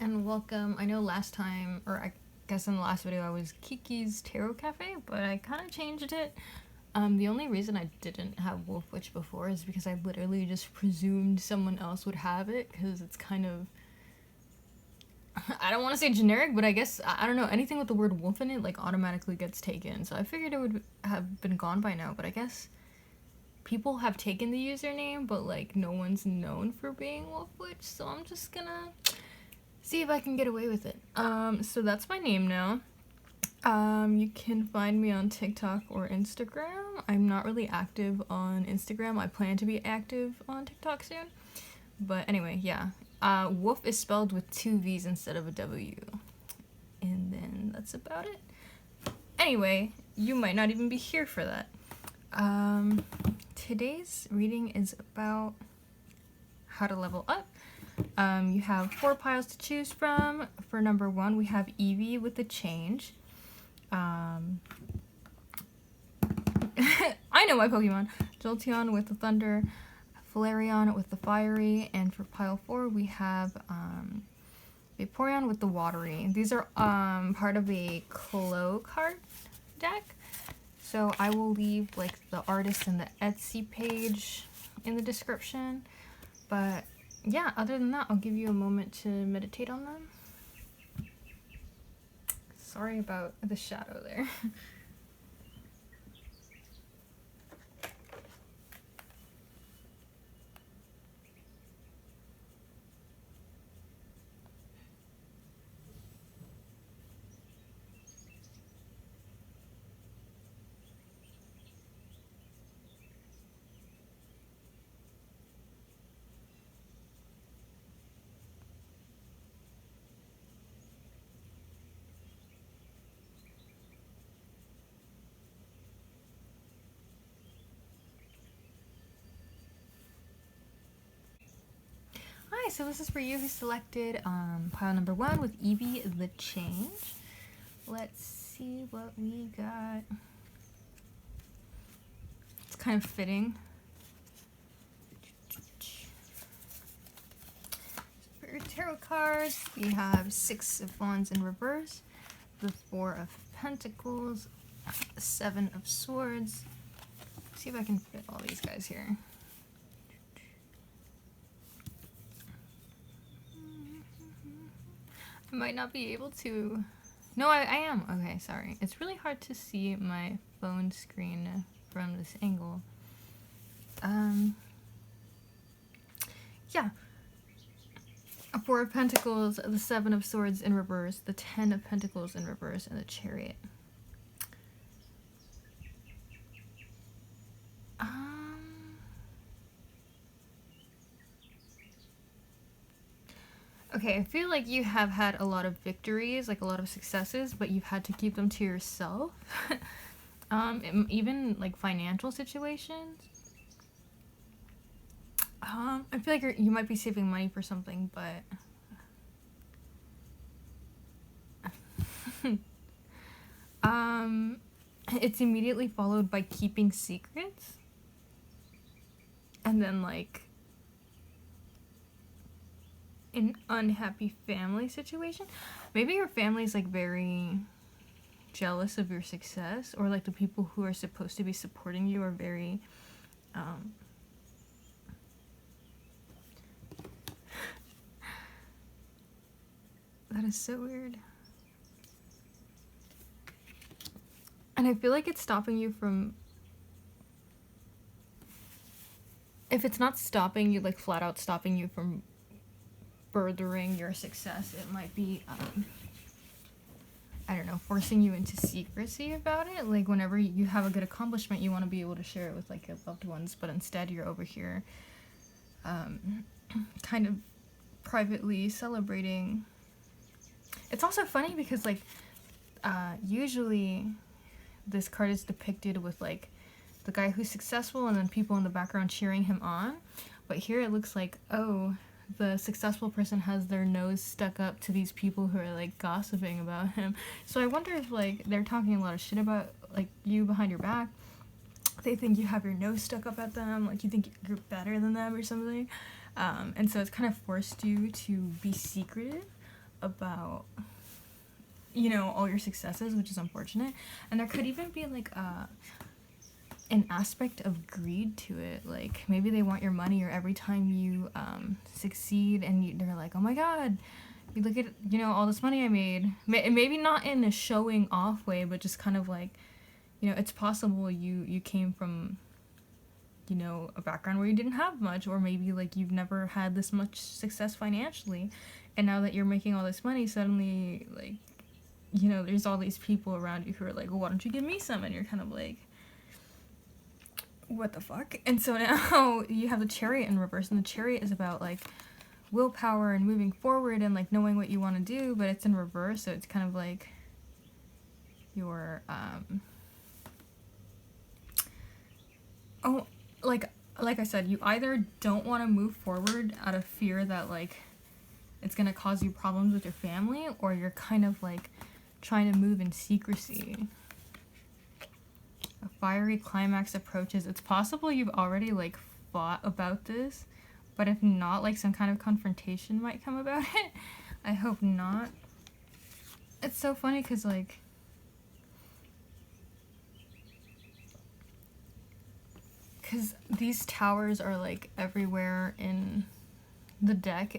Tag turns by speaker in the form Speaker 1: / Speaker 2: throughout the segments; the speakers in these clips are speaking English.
Speaker 1: and welcome. I know last time, or I guess in the last video, I was Kiki's Tarot Cafe, but I kind of changed it. The only reason I didn't have Wolf Witch before is because I literally just presumed someone else would have it, because it's kind of, I don't want to say generic, but I guess, I don't know, anything with the word wolf in it, like, automatically gets taken, so I figured it would have been gone by now, but I guess people have taken the username, but, like, no one's known for being Wolf Witch, so I'm just gonna see if I can get away with it. So that's my name now. You can find me on TikTok or Instagram. I'm not really active on Instagram. I plan to be active on TikTok soon. But anyway, yeah. Wolf is spelled with 2 V's instead of a W. And then that's about it. Anyway, you might not even be here for that. Today's reading is about how to level up. You have 4 piles to choose from. For number 1, we have Eevee with the change. I know my Pokemon. Jolteon with the thunder, Flareon with the fiery, and for pile 4 we have Vaporeon with the watery. These are part of a Clow card deck. So I will leave like the artist and the Etsy page in the description. But yeah, other than that, I'll give you a moment to meditate on them. Sorry about the shadow there. Hi, so this is for you who selected pile number 1 with Eevee the change. Let's see what we got. It's kind of fitting. For your tarot cards, we have 6 of Wands in reverse, the 4 of Pentacles, 7 of Swords. Let's see if I can fit all these guys here. I might not be able to. No, I am. Okay, sorry. It's really hard to see my phone screen from this angle. Yeah. A 4 of Pentacles, the 7 of Swords in reverse, the 10 of Pentacles in reverse, and the Chariot. Okay, I feel like you have had a lot of victories, like a lot of successes, but you've had to keep them to yourself. Even like financial situations. I feel like you might be saving money for something, but it's immediately followed by keeping secrets, and then like an unhappy family situation. Maybe your family's like very jealous of your success, or like the people who are supposed to be supporting you are very that is so weird. And I feel like it's stopping you from, if it's not stopping you, like flat out stopping you from furthering your success, it might be I don't know, forcing you into secrecy about it. Like whenever you have a good accomplishment, you want to be able to share it with like your loved ones, but instead you're over here kind of privately celebrating. It's also funny because like usually this card is depicted with like the guy who's successful and then people in the background cheering him on, but here it looks like, oh, the successful person has their nose stuck up to these people who are like gossiping about him. So I wonder if like they're talking a lot of shit about like you behind your back. They think you have your nose stuck up at them, like you think you're better than them or something. And so it's kind of forced you to be secretive. about, you know, all your successes, which is unfortunate. And there could even be like an aspect of greed to it. Like maybe they want your money, or every time you succeed and they're like, oh my god, you look at, you know, all this money I made. Maybe not in a showing off way, but just kind of like, you know, it's possible you came from, you know, a background where you didn't have much, or maybe like you've never had this much success financially, and now that you're making all this money, suddenly, like, you know, there's all these people around you who are like, well, why don't you give me some? And you're kind of like, what the fuck? And so now you have the Chariot in reverse, and the Chariot is about like willpower and moving forward and like knowing what you want to do, but it's in reverse, so it's kind of like your like I said, you either don't want to move forward out of fear that like it's gonna cause you problems with your family, or you're kind of like trying to move in secrecy. A fiery climax approaches. It's possible you've already like fought about this, but if not, like some kind of confrontation might come about it. I hope not. It's so funny because like these towers are like everywhere in the deck,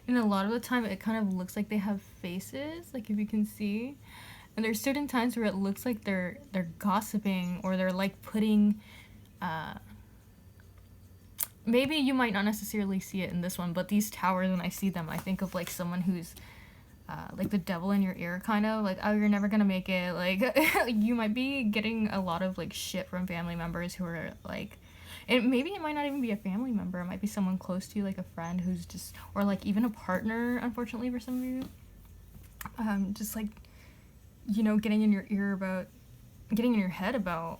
Speaker 1: and a lot of the time it kind of looks like they have faces, like if you can see, and there's certain times where it looks like they're gossiping, or they're like putting maybe you might not necessarily see it in this one, but these towers, when I see them, I think of like someone who's like the devil in your ear, kind of like, oh, you're never gonna make it, like you might be getting a lot of like shit from family members who are like, and maybe it might not even be a family member, it might be someone close to you, like a friend who's just, or like even a partner, unfortunately for some of you, just like, you know, getting in your head about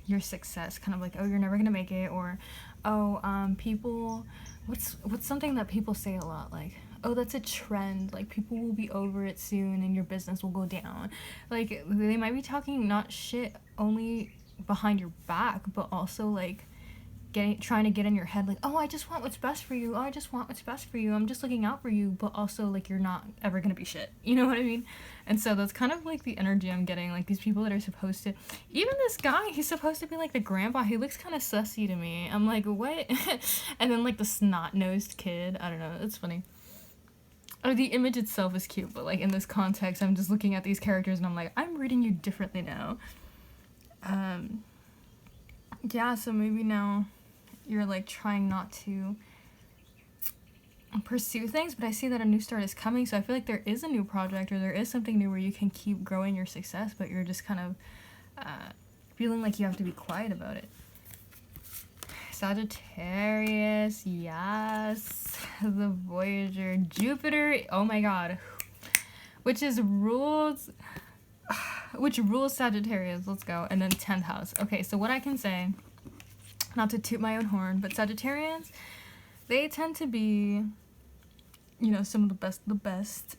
Speaker 1: your success, kind of like, oh, you're never gonna make it, or oh, people, what's something that people say a lot, like, oh, that's a trend, like people will be over it soon and your business will go down. Like they might be talking not shit only behind your back, but also like trying to get in your head, like, oh, I just want what's best for you, oh, I just want what's best for you, I'm just looking out for you, but also like you're not ever gonna be shit, you know what I mean? And so that's kind of like the energy I'm getting, like these people that are supposed to, even this guy, he's supposed to be like the grandpa, he looks kind of sussy to me, I'm like, what? And then like the snot-nosed kid, I don't know, it's funny. Or the image itself is cute, but like in this context, I'm just looking at these characters and I'm like, I'm reading you differently now. Yeah, so maybe now you're like trying not to pursue things, but I see that a new start is coming, so I feel like there is a new project, or there is something new where you can keep growing your success, but you're just kind of feeling like you have to be quiet about it. Sagittarius, yes, the Voyager, Jupiter, oh my god, which rules Sagittarius, let's go, and then 10th house. Okay, so what I can say, not to toot my own horn, but Sagittarians, they tend to be, you know, some of the best.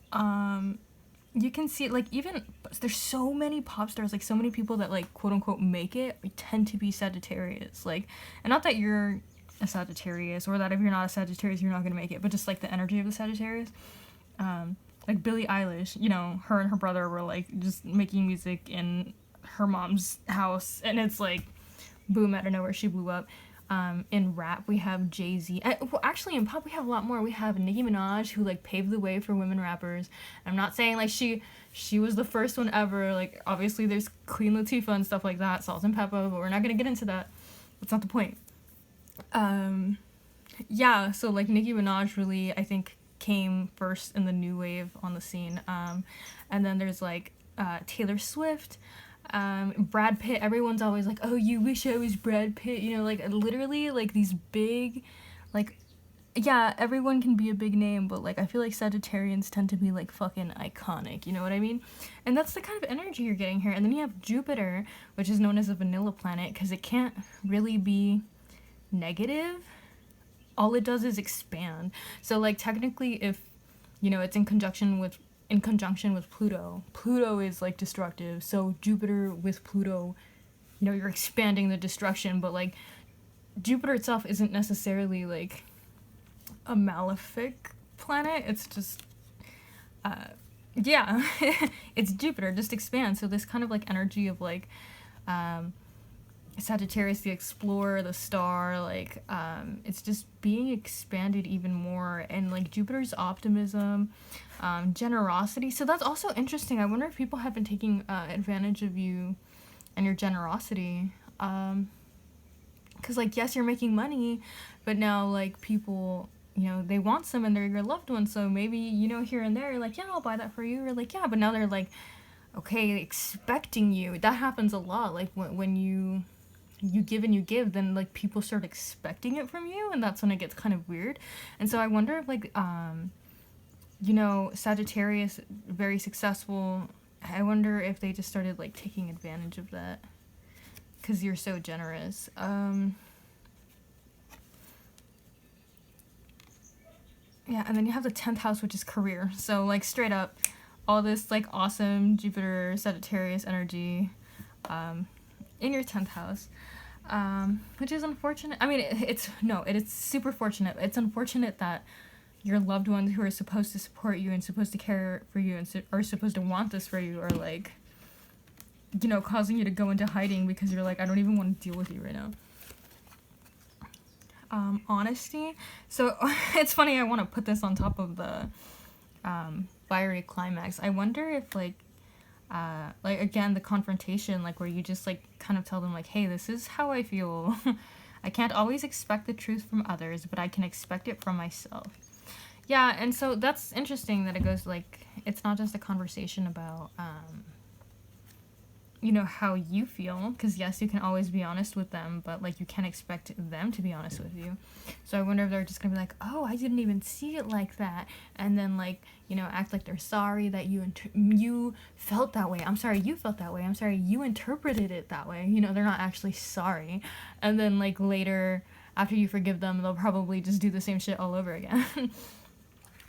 Speaker 1: You can see, like, even, there's so many pop stars, like, so many people that, like, quote-unquote make it, tend to be Sagittarius, like, and not that you're a Sagittarius, or that if you're not a Sagittarius, you're not gonna make it, but just, like, the energy of the Sagittarius. Like, Billie Eilish, you know, her and her brother were, like, just making music in her mom's house, and it's, like, boom, out of nowhere, she blew up. In rap, we have Jay-Z. Well, actually, in pop, we have a lot more. We have Nicki Minaj, who, like, paved the way for women rappers. I'm not saying, like, she was the first one ever. Like, obviously, there's Queen Latifah and stuff like that, Salt and Pepper, but we're not gonna get into that. That's not the point. Yeah, so, like, Nicki Minaj really, I think, came first in the new wave on the scene. And then there's, like, Taylor Swift, Brad Pitt. Everyone's always like, oh, you wish I was Brad Pitt, you know, like, literally, like, these big, like, yeah, everyone can be a big name, but, like, I feel like Sagittarians tend to be, like, fucking iconic, you know what I mean? And that's the kind of energy you're getting here. And then you have Jupiter, which is known as a vanilla planet, because it can't really be negative. All it does is expand. So, like, technically, if, you know, it's in conjunction with Pluto. Pluto is, like, destructive, so Jupiter with Pluto, you know, you're expanding the destruction, but, like, Jupiter itself isn't necessarily, like, a malefic planet, it's just, yeah, it's Jupiter, just expand. So this kind of like energy of like Sagittarius, the explorer, the star, like it's just being expanded even more, and like Jupiter's optimism, generosity. So that's also interesting. I wonder if people have been taking advantage of you and your generosity. Because like, yes, you're making money, but now like people, you know, they want some and they're your loved ones, so maybe, you know, here and there, like, yeah, I'll buy that for you, or like, yeah, but now they're like, okay, expecting you. That happens a lot. Like when you give and you give, then like people start expecting it from you, and that's when it gets kind of weird. And so I wonder if like you know, Sagittarius, very successful, I wonder if they just started like taking advantage of that because you're so generous. Yeah, and then you have the 10th house, which is career. So like straight up all this like awesome Jupiter Sagittarius energy in your 10th house, which is unfortunate. I mean, it is super fortunate. It's unfortunate that your loved ones who are supposed to support you and supposed to care for you and are supposed to want this for you are like, you know, causing you to go into hiding because you're like, I don't even want to deal with you right now. Honesty. So it's funny, I want to put this on top of the fiery climax. I wonder if like again, the confrontation, like where you just like kind of tell them like, hey, this is how I feel. I can't always expect the truth from others, but I can expect it from myself. Yeah, and so that's interesting that it goes like, it's not just a conversation about you know, how you feel, because yes, you can always be honest with them, but like you can't expect them to be honest with you. So I wonder if they're just gonna be like, oh, I didn't even see it like that, and then like, you know, act like they're sorry that you felt that way. I'm sorry you felt that way. I'm sorry you interpreted it that way. You know, they're not actually sorry. And then like later, after you forgive them, they'll probably just do the same shit all over again.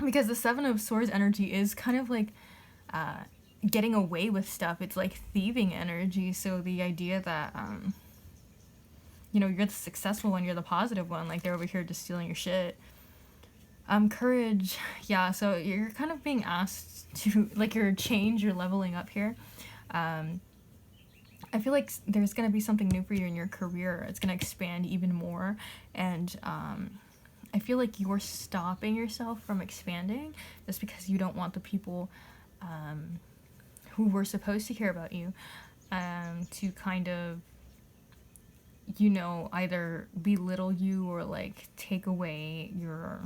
Speaker 1: Because the 7 of Swords energy is kind of like getting away with stuff. It's like thieving energy. So the idea that you know, you're the successful one, you're the positive one, like they're over here just stealing your shit. Courage. Yeah, so you're kind of being asked to like, your change, you're leveling up here. I feel like there's gonna be something new for you in your career. It's gonna expand even more, and I feel like you're stopping yourself from expanding just because you don't want the people who were supposed to care about you to kind of, you know, either belittle you or like take away your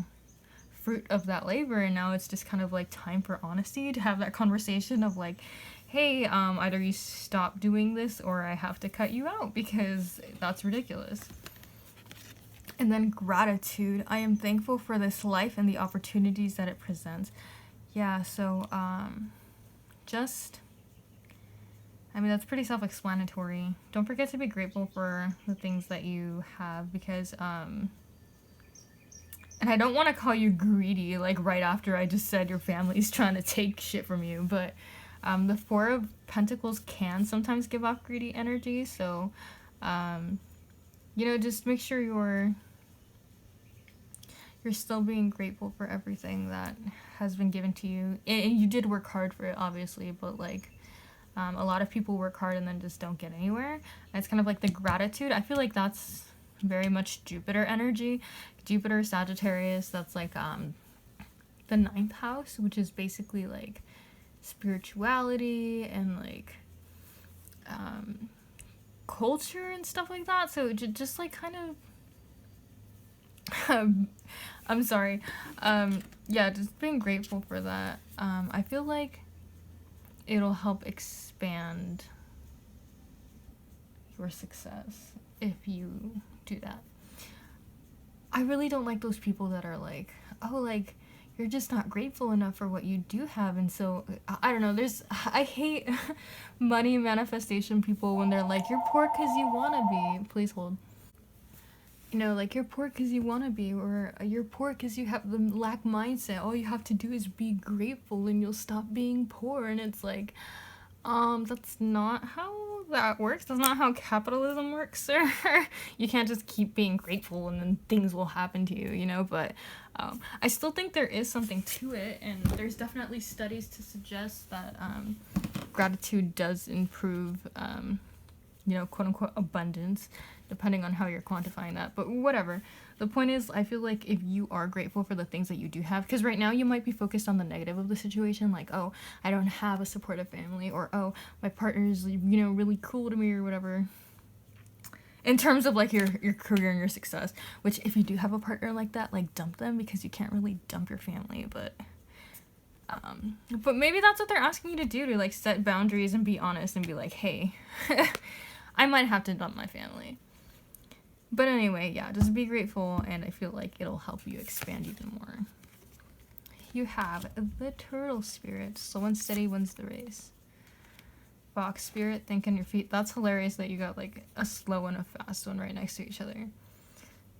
Speaker 1: fruit of that labor. And now it's just kind of like time for honesty, to have that conversation of like, hey, either you stop doing this or I have to cut you out because that's ridiculous. And then gratitude. I am thankful for this life and the opportunities that it presents. Yeah, so just, I mean, that's pretty self-explanatory. Don't forget to be grateful for the things that you have, because and I don't want to call you greedy like right after I just said your family's trying to take shit from you, but the 4 of Pentacles can sometimes give off greedy energy. So you know, just make sure you're still being grateful for everything that has been given to you. And you did work hard for it, obviously, but like a lot of people work hard and then just don't get anywhere. And it's kind of like the gratitude. I feel like that's very much Jupiter energy. Jupiter, Sagittarius, that's like the 9th house, which is basically like spirituality and like culture and stuff like that. So just like kind of I'm sorry. Yeah, just being grateful for that. I feel like it'll help expand your success if you do that. I really don't like those people that are like, oh, like, you're just not grateful enough for what you do have. And so, I don't know, I hate money manifestation people when they're like, you're poor because you want to be. Please hold. You know, like, you're poor because you want to be, or you're poor because you have the lack mindset. All you have to do is be grateful and you'll stop being poor. And it's like, that's not how that works. That's not how capitalism works, sir. You can't just keep being grateful and then things will happen to you, you know? But I still think there is something to it, and there's definitely studies to suggest that gratitude does improve, quote unquote abundance, depending on how you're quantifying that. But whatever. The point is, I feel like if you are grateful for the things that you do have, because right now you might be focused on the negative of the situation, like, oh, I don't have a supportive family, or oh, my partner's, really cool to me, or whatever. In terms of, like, your career and your success, which if you do have a partner like that, like, dump them, because you can't really dump your family, but maybe that's what they're asking you to do, to, like, set boundaries and be honest and be like, hey, I might have to dump my family. But anyway, yeah, just be grateful, and I feel like it'll help you expand even more. You have the turtle spirit. Slow and steady wins the race. Fox spirit, think on your feet. That's hilarious that you got, like, a slow and a fast one right next to each other.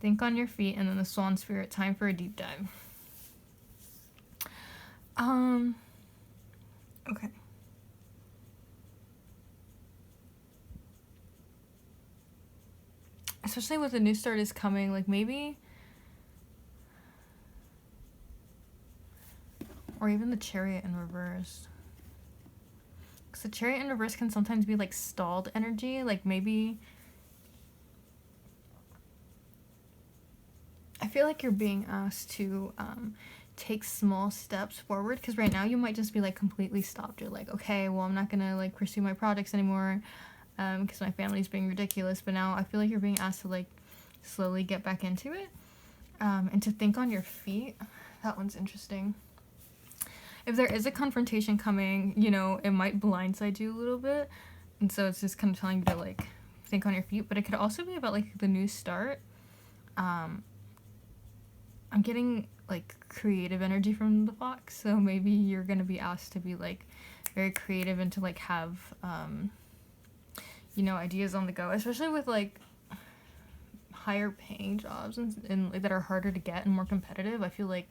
Speaker 1: Think on your feet, and then the swan spirit, time for a deep dive. Okay. Especially with the new start is coming, like, maybe, or even the chariot in reverse. Because the chariot in reverse can sometimes be, like, stalled energy. Like, maybe, I feel like you're being asked to take small steps forward, because right now you might just be, like, completely stopped. You're like, okay, well, I'm not gonna, like, pursue my projects anymore, because my family's being ridiculous. But now I feel like you're being asked to, like, slowly get back into it, and to think on your feet. That one's interesting. If there is a confrontation coming, it might blindside you a little bit, and so it's just kind of telling you to, like, think on your feet. But it could also be about, like, the new start. I'm getting, like, creative energy from the fox, so maybe you're gonna be asked to be, like, very creative and to, like, have ideas on the go, especially with, like, higher paying jobs and like, that are harder to get and more competitive. I feel like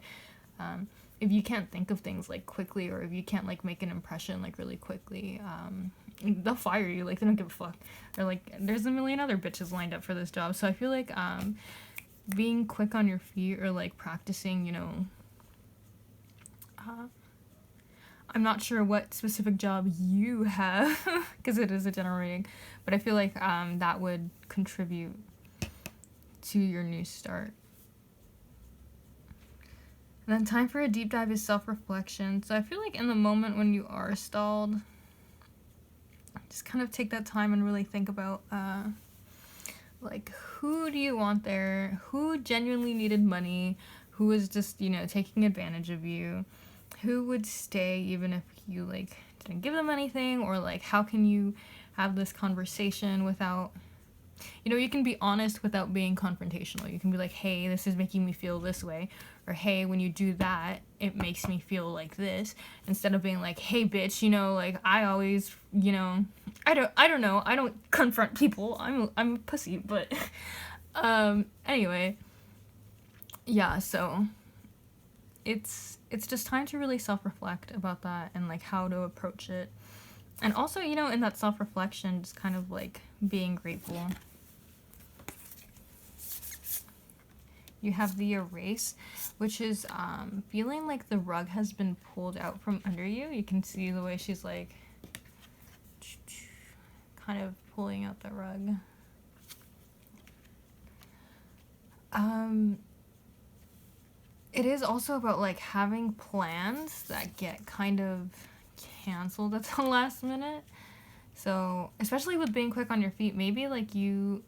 Speaker 1: if you can't think of things, like, quickly, or if you can't, like, make an impression, like, really quickly, they'll fire you. Like, they don't give a fuck. They're like, there's a million other bitches lined up for this job. So I feel like being quick on your feet, or, like, practicing, I'm not sure what specific job you have, because it is a general reading, but I feel like that would contribute to your new start. And then time for a deep dive is self-reflection. So I feel like in the moment when you are stalled, just kind of take that time and really think about, like, who do you want there? Who genuinely needed money? Who was just, taking advantage of you? Who would stay even if you, like, didn't give them anything? Or, like, how can you have this conversation without, you can be honest without being confrontational. You can be like, hey, this is making me feel this way. Or, hey, when you do that, it makes me feel like this. Instead of being like, hey, bitch, like, I always, I don't know. I don't confront people. I'm a pussy, but, anyway. Yeah, so it's just time to really self-reflect about that and, like, how to approach it. And also, in that self-reflection, just kind of, like, being grateful. You have the erase, which is feeling like the rug has been pulled out from under you. You can see the way she's, like, kind of pulling out the rug. It is also about, like, having plans that get kind of canceled at the last minute. So, especially with being quick on your feet, maybe, like, you'll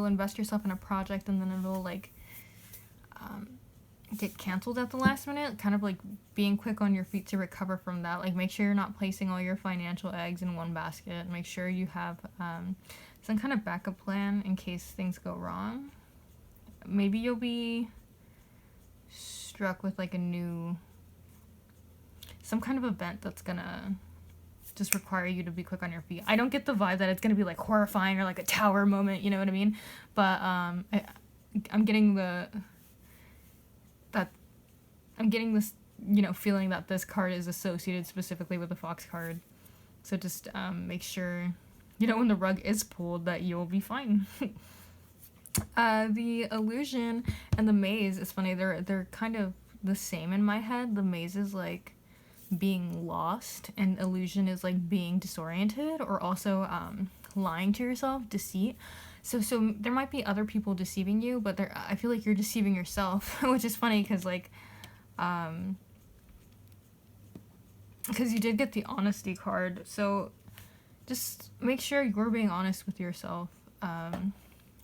Speaker 1: invest yourself in a project and then it'll, like, get canceled at the last minute. Kind of, like, being quick on your feet to recover from that. Like, make sure you're not placing all your financial eggs in one basket. Make sure you have some kind of backup plan in case things go wrong. Maybe you'll be struck with, like, some kind of event that's gonna just require you to be quick on your feet. I don't get the vibe that it's gonna be, like, horrifying or, like, a tower moment, you know what I mean? But I'm getting this, feeling that this card is associated specifically with the fox card. So just make sure, when the rug is pulled, that you'll be fine. The illusion and the maze is funny. They're kind of the same in my head. The maze is like being lost, and illusion is like being disoriented, or also lying to yourself, deceit. So there might be other people deceiving you, but I feel like you're deceiving yourself, which is funny because like because you did get the honesty card. So just make sure you're being honest with yourself,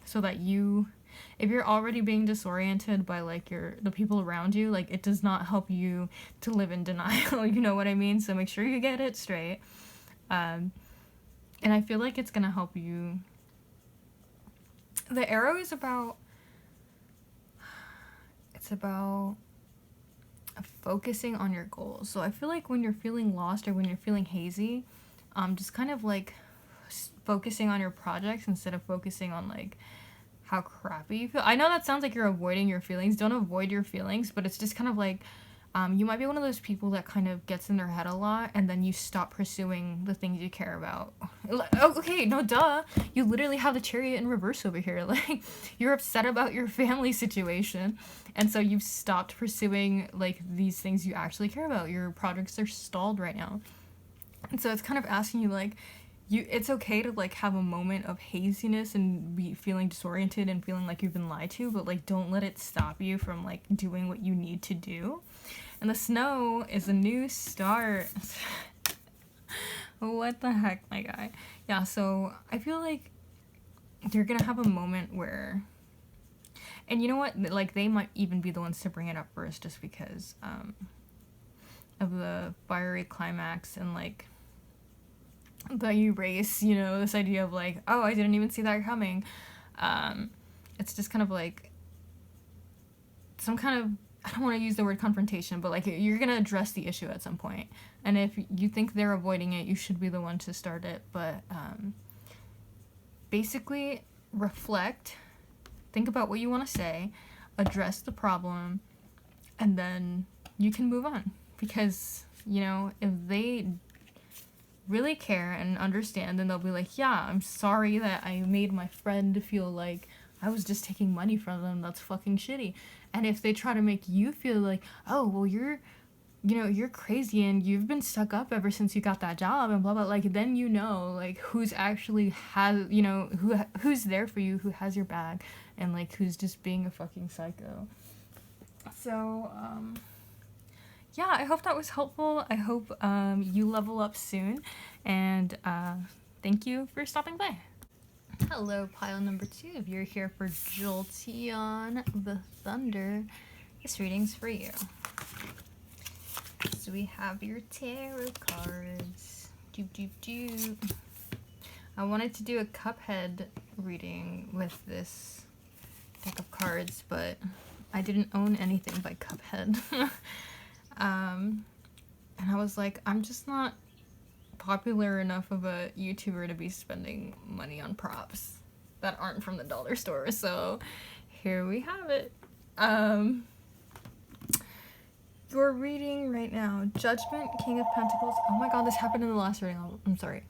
Speaker 1: so that if you're already being disoriented by like the people around you, like it does not help you to live in denial. You know what I mean? So make sure you get it straight. And I feel like it's gonna help you. The arrow is about, it's about focusing on your goals. So I feel like when you're feeling lost or when you're feeling hazy, just kind of like focusing on your projects instead of focusing on like how crappy you feel. I know that sounds like you're avoiding your feelings. Don't avoid your feelings, but it's just kind of like you might be one of those people that kind of gets in their head a lot, and then you stop pursuing the things you care about. Oh, okay, no, duh. You literally have the chariot in reverse over here. Like, you're upset about your family situation, and so you've stopped pursuing, like, these things you actually care about. Your projects are stalled right now. And so it's kind of asking you, like, it's okay to, like, have a moment of haziness and be feeling disoriented and feeling like you've been lied to, but, like, don't let it stop you from, like, doing what you need to do. And the snow is a new start. What the heck, my guy? Yeah, so I feel like you're gonna have a moment where, and you know what, like, they might even be the ones to bring it up first, just because of the fiery climax and, like, the erase, you know, this idea of, like, oh, I didn't even see that coming. It's just kind of like some kind of, I don't want to use the word confrontation, but like you're gonna address the issue at some point, and if you think they're avoiding it, you should be the one to start it. But basically reflect, think about what you want to say, address the problem, and then you can move on. Because, you know, if they really care and understand, then they'll be like, yeah, I'm sorry that I made my friend feel like I was just taking money from them. That's fucking shitty. And if they try to make you feel like, oh, well, you're crazy and you've been stuck up ever since you got that job and blah, blah, like, then you know, like, who's actually who's there for you, who has your back, and, like, who's just being a fucking psycho. So, yeah, I hope that was helpful. I hope you level up soon, and thank you for stopping by. Hello, pile number 2. If you're here for Jolteon the Thunder, this reading's for you. So we have your tarot cards. I wanted to do a Cuphead reading with this deck of cards, but I didn't own anything by Cuphead. And I was like, I'm just not popular enough of a YouTuber to be spending money on props that aren't from the dollar store, so here we have it. You're reading right now Judgment, King of Pentacles. Oh my god, this happened in the last reading. I'm sorry.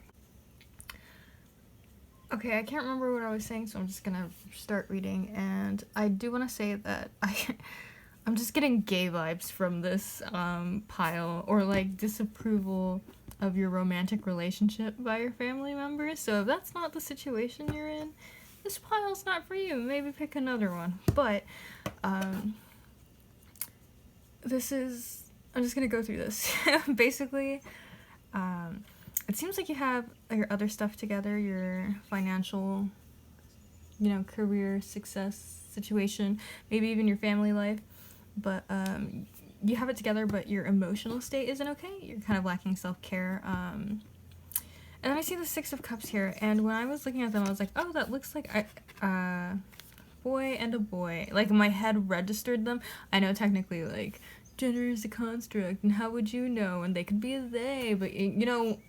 Speaker 1: Okay, I can't remember what I was saying, so I'm just gonna start reading, and I do want to say that I'm just getting gay vibes from this pile, or like disapproval of your romantic relationship by your family members. So if that's not the situation you're in, this pile's not for you. Maybe pick another one. But this is, I'm just gonna go through this. Basically, it seems like you have your other stuff together, your financial, you know, career success situation, maybe even your family life. But you have it together, but your emotional state isn't okay. You're kind of lacking self-care. And then I see the 6 of Cups here, and when I was looking at them, I was like, oh, that looks like boy and a boy. Like, my head registered them. I know technically, like, gender is a construct, and how would you know? And they could be a they, but, you know,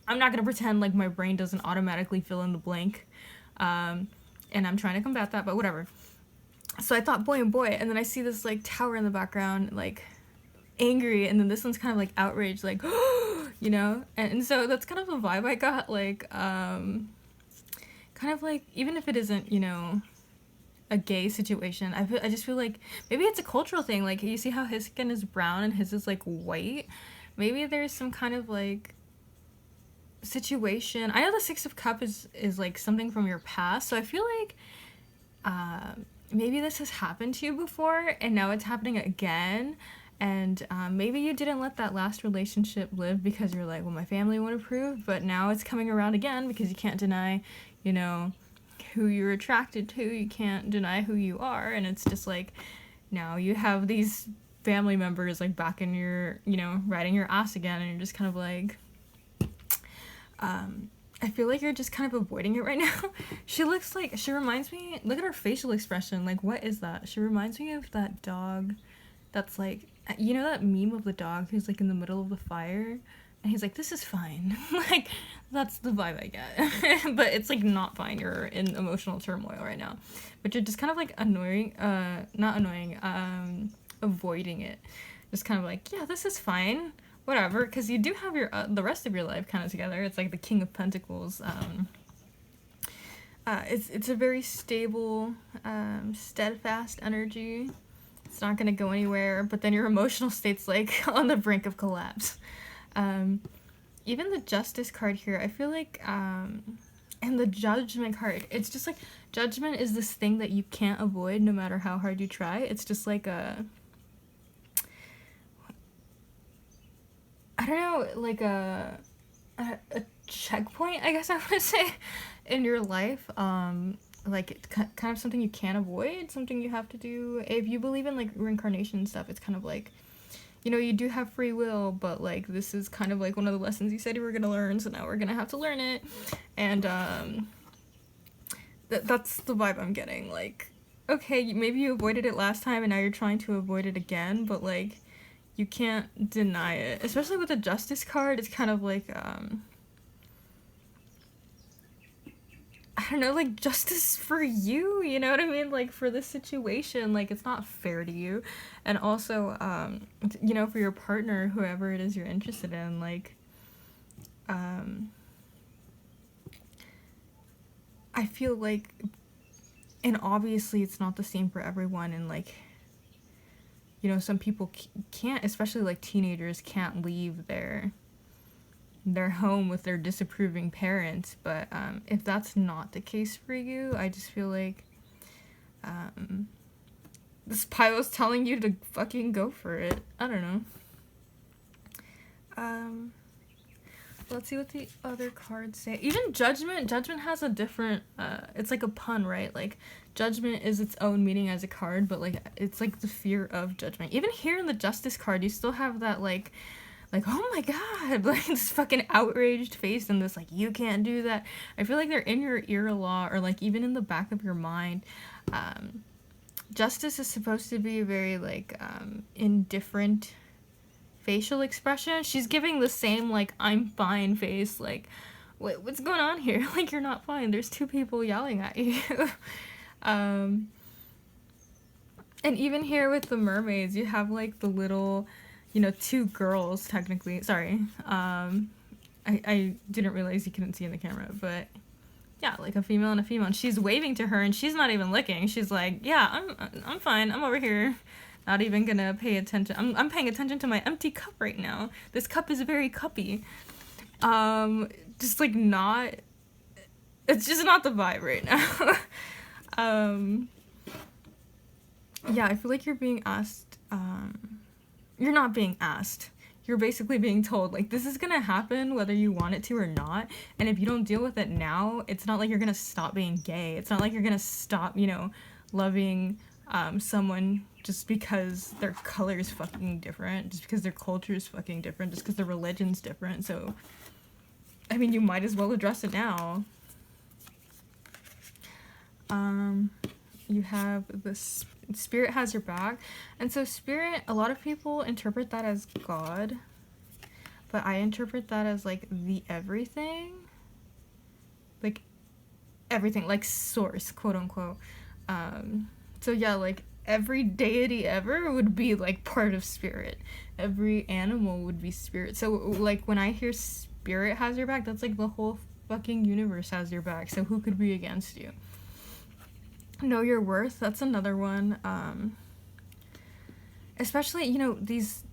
Speaker 1: I'm not gonna pretend like my brain doesn't automatically fill in the blank. And I'm trying to combat that, but whatever. So I thought boy and boy, and then I see this, like, tower in the background, like, angry, and then this one's kind of, like, outraged, like, you know? And so that's kind of the vibe I got, like, kind of, like, even if it isn't, you know, a gay situation. I just feel like maybe it's a cultural thing. Like, you see how his skin is brown and his is like white. Maybe there's some kind of like situation. I know the Six of Cups is like something from your past, so I feel like maybe this has happened to you before and now it's happening again. And maybe you didn't let that last relationship live because you're like, well, my family won't approve, but now it's coming around again because you can't deny, you know, who you're attracted to. You can't deny who you are. And it's just like, now you have these family members like back in your, you know, riding your ass again. And you're just kind of like, I feel like you're just kind of avoiding it right now. She reminds me, look at her facial expression. Like, what is that? She reminds me of that dog that's like, you know that meme of the dog who's like in the middle of the fire and he's like, this is fine. Like, that's the vibe I get. But it's like not fine. You're in emotional turmoil right now, but you're just kind of like avoiding it. Just kind of like, yeah, this is fine, whatever, because you do have your the rest of your life kind of together. It's like the King of Pentacles. It's a very stable, steadfast energy. It's not gonna go anywhere, but then your emotional state's like on the brink of collapse. Even the Justice card here, I feel like, and the Judgment card, it's just like, Judgment is this thing that you can't avoid no matter how hard you try. It's just like I don't know, like a checkpoint, I guess I would say, in your life. Like, it's kind of something you can't avoid, something you have to do. If you believe in like reincarnation and stuff, it's kind of like, you know, you do have free will, but like this is kind of like one of the lessons you said you were gonna learn, so now we're gonna have to learn it. And that's the vibe I'm getting. Like, okay, maybe you avoided it last time and now you're trying to avoid it again, but like, you can't deny it. Especially with the Justice card, it's kind of like I don't know, like, justice for you, you know what I mean? Like, for this situation, like, it's not fair to you. And also, you know, for your partner, whoever it is you're interested in, like, I feel like, and obviously it's not the same for everyone, and, like, you know, some people can't, especially, like, teenagers can't leave their home with their disapproving parents, but if that's not the case for you, I just feel like this pilo's telling you to fucking go for it. I don't know. Let's see what the other cards say. Even Judgment has a different, it's like a pun, right? Like, Judgment is its own meaning as a card, but like, it's like the fear of judgment. Even here in the Justice card, you still have that like, oh my god, like, this fucking outraged face and this, like, you can't do that. I feel like they're in your ear a lot, or, like, even in the back of your mind. Justice is supposed to be very, like, indifferent facial expression. She's giving the same, like, I'm fine face, like, what's going on here? Like, you're not fine. There's two people yelling at you. And even here with the mermaids, you have, like, the little, you know, two girls, technically. Sorry. I didn't realize you couldn't see in the camera, but yeah, like a female and a female. And she's waving to her, and she's not even looking. She's like, yeah, I'm fine. I'm over here. Not even gonna pay attention. I'm paying attention to my empty cup right now. This cup is very cuppy. Just like not... It's just not the vibe right now. Yeah, I feel like you're being asked... You're not being asked. You're basically being told, like, this is gonna happen whether you want it to or not, and if you don't deal with it now, it's not like you're gonna stop being gay. It's not like you're gonna stop, you know, loving someone just because their color is fucking different, just because their culture is fucking different, just because their religion's different. So, I mean, you might as well address it now. You have this... Spirit has your back. And so Spirit, a lot of people interpret that as God, but I interpret that as like the everything, like everything, like source, quote unquote. So yeah, like every deity ever would be like part of Spirit. Every animal would be Spirit. So like when I hear Spirit has your back, that's like the whole fucking universe has your back. So who could be against you? Know your worth, that's another one. Especially, you know, these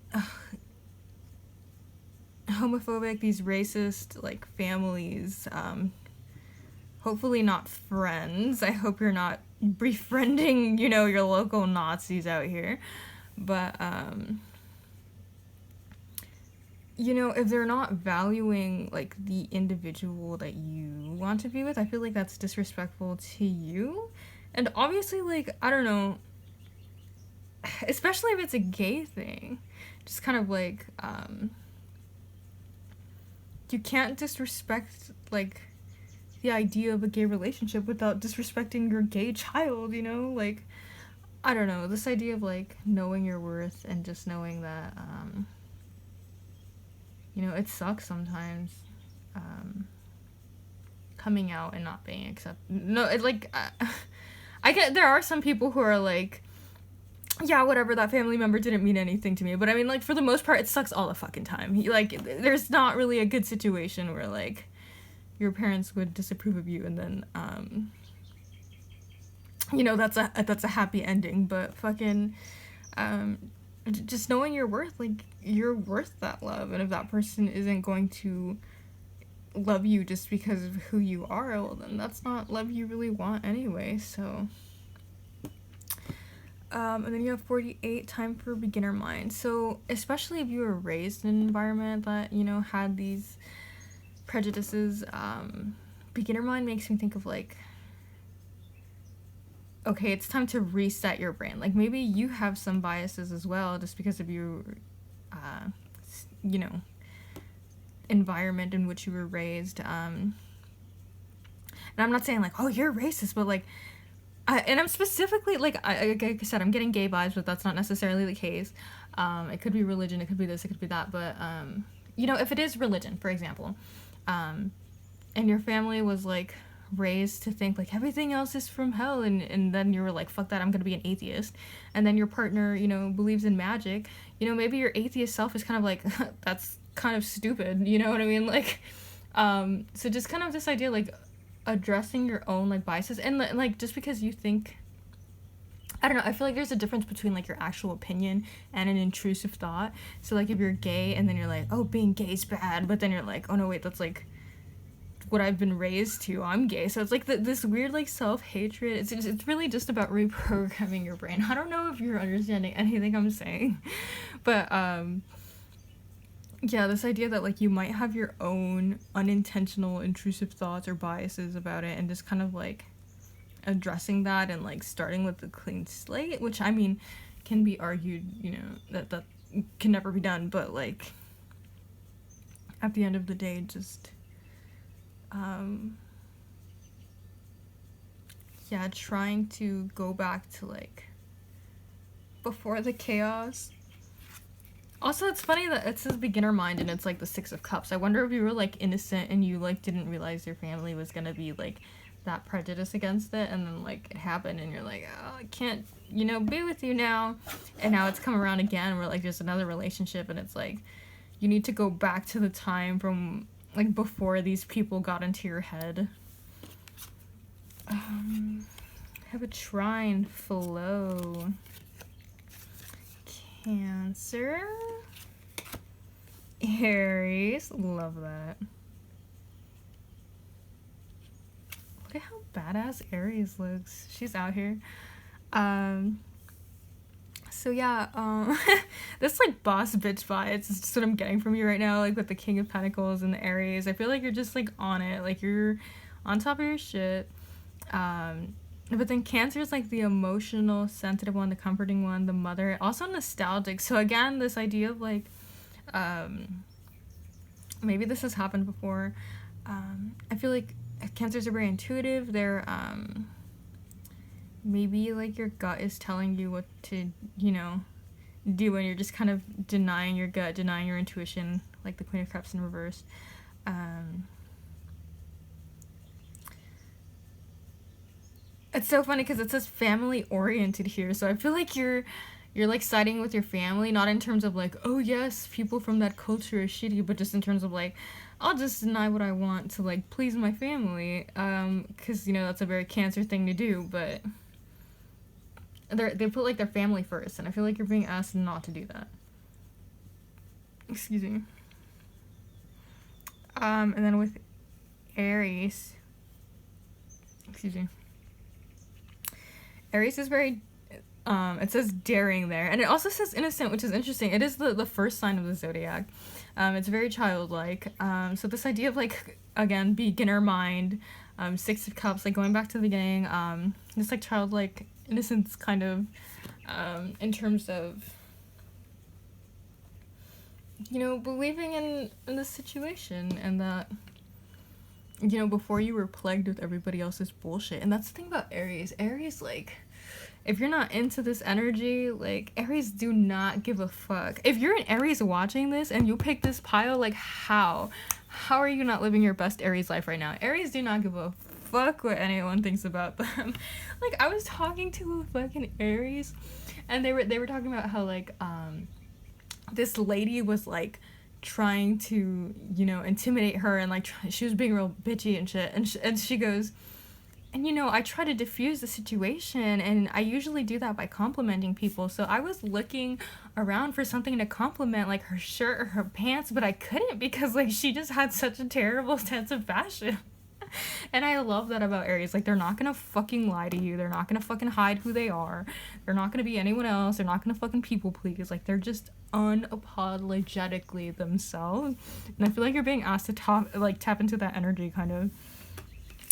Speaker 1: homophobic, these racist, like, families, hopefully not friends. I hope you're not befriending, you know, your local Nazis out here. But, you know, if they're not valuing, like, the individual that you want to be with, I feel like that's disrespectful to you. And obviously, like, I don't know, especially if it's a gay thing, just kind of like, you can't disrespect, like, the idea of a gay relationship without disrespecting your gay child, you know? Like, I don't know, this idea of, like, knowing your worth and just knowing that, you know, it sucks sometimes, coming out and not being accepted. No, it, like, I get, there are some people who are like, yeah, whatever, that family member didn't mean anything to me. But I mean, like, for the most part, it sucks all the fucking time. Like, there's not really a good situation where, like, your parents would disapprove of you and then, you know, that's a happy ending. But fucking, just knowing your worth, like, you're worth that love. And if that person isn't going to love you just because of who you are, well, then that's not love you really want anyway, so... and then you have 48, time for beginner mind. So, especially if you were raised in an environment that, you know, had these prejudices, beginner mind makes me think of, like, okay, it's time to reset your brain. Like, maybe you have some biases as well, just because of your, you know, environment in which you were raised. And I'm not saying, like, oh, you're racist, but, like, and I'm specifically, like I said, I'm getting gay vibes, but that's not necessarily the case. It could be religion, it could be this, it could be that, but, you know, if it is religion, for example, and your family was, like, raised to think, like, everything else is from hell, and then you were like, fuck that, I'm gonna be an atheist, and then your partner, you know, believes in magic, you know, maybe your atheist self is kind of like, that's kind of stupid, you know what I mean, like, so just kind of this idea, like, addressing your own, like, biases, and, like, just because you think, I don't know, I feel like there's a difference between, like, your actual opinion and an intrusive thought. So, like, if you're gay and then you're like, oh, being gay is bad, but then you're like, oh no, wait, that's, like, what I've been raised to, I'm gay. So it's like this weird, like, self-hatred. It's really just about reprogramming your brain. I don't know if you're understanding anything I'm saying, but yeah, this idea that, like, you might have your own unintentional intrusive thoughts or biases about it, and just kind of, like, addressing that and, like, starting with a clean slate, which, I mean, can be argued, you know, that can never be done, but, like, at the end of the day, just, yeah, trying to go back to, like, before the chaos. Also, it's funny that it says beginner mind and it's, like, the Six of Cups. I wonder if you were, like, innocent and you, like, didn't realize your family was gonna be, like, that prejudice against it, and then, like, it happened and you're like, oh, I can't, you know, be with you now, and now it's come around again where, like, there's another relationship, and it's like, you need to go back to the time from, like, before these people got into your head. Have a trine, flow. Cancer, Aries, love that. Look at how badass Aries looks. She's out here. So yeah, this, like, boss bitch vibes is just what I'm getting from you right now, like, with the King of Pentacles and the Aries. I feel like you're just, like, on it, like, you're on top of your shit. But then Cancer is, like, the emotional, sensitive one, the comforting one, the mother, also nostalgic. So again, this idea of, like, maybe this has happened before. I feel like Cancers are very intuitive. They're, maybe, like, your gut is telling you what to, you know, do, and you're just kind of denying your gut, denying your intuition, like the Queen of Cups in reverse. It's so funny because it says family oriented here, so I feel like you're like siding with your family, not in terms of, like, oh yes, people from that culture are shitty, but just in terms of, like, I'll just deny what I want to, like, please my family, because, you know, that's a very Cancer thing to do, but they put like their family first, and I feel like you're being asked not to do that. Excuse me. And then with Aries, excuse me. Aries is very, it says daring there, and it also says innocent, which is interesting. It is the first sign of the zodiac. It's very childlike. So this idea of like, again, beginner mind, Six of Cups, like going back to the beginning, just like childlike innocence kind of, in terms of, you know, believing in the situation, and that, you know, before you were plagued with everybody else's bullshit. And that's the thing about Aries. Aries, like, if you're not into this energy, like, Aries do not give a fuck. If you're an Aries watching this and you pick this pile, like, how are you not living your best Aries life right now? Aries do not give a fuck what anyone thinks about them. Like, I was talking to a fucking Aries, and they were talking about how, like, this lady was, like, trying to, you know, intimidate her, and, like, she was being real bitchy and shit, and she goes, and, you know, I try to diffuse the situation, and I usually do that by complimenting people, so I was looking around for something to compliment, like her shirt or her pants, but I couldn't, because, like, she just had such a terrible sense of fashion. And I love that about Aries. Like, they're not gonna fucking lie to you. They're not gonna fucking hide who they are. They're not gonna be anyone else. They're not gonna fucking people please. Like, they're just unapologetically themselves. And I feel like you're being asked to tap into that energy, kind of.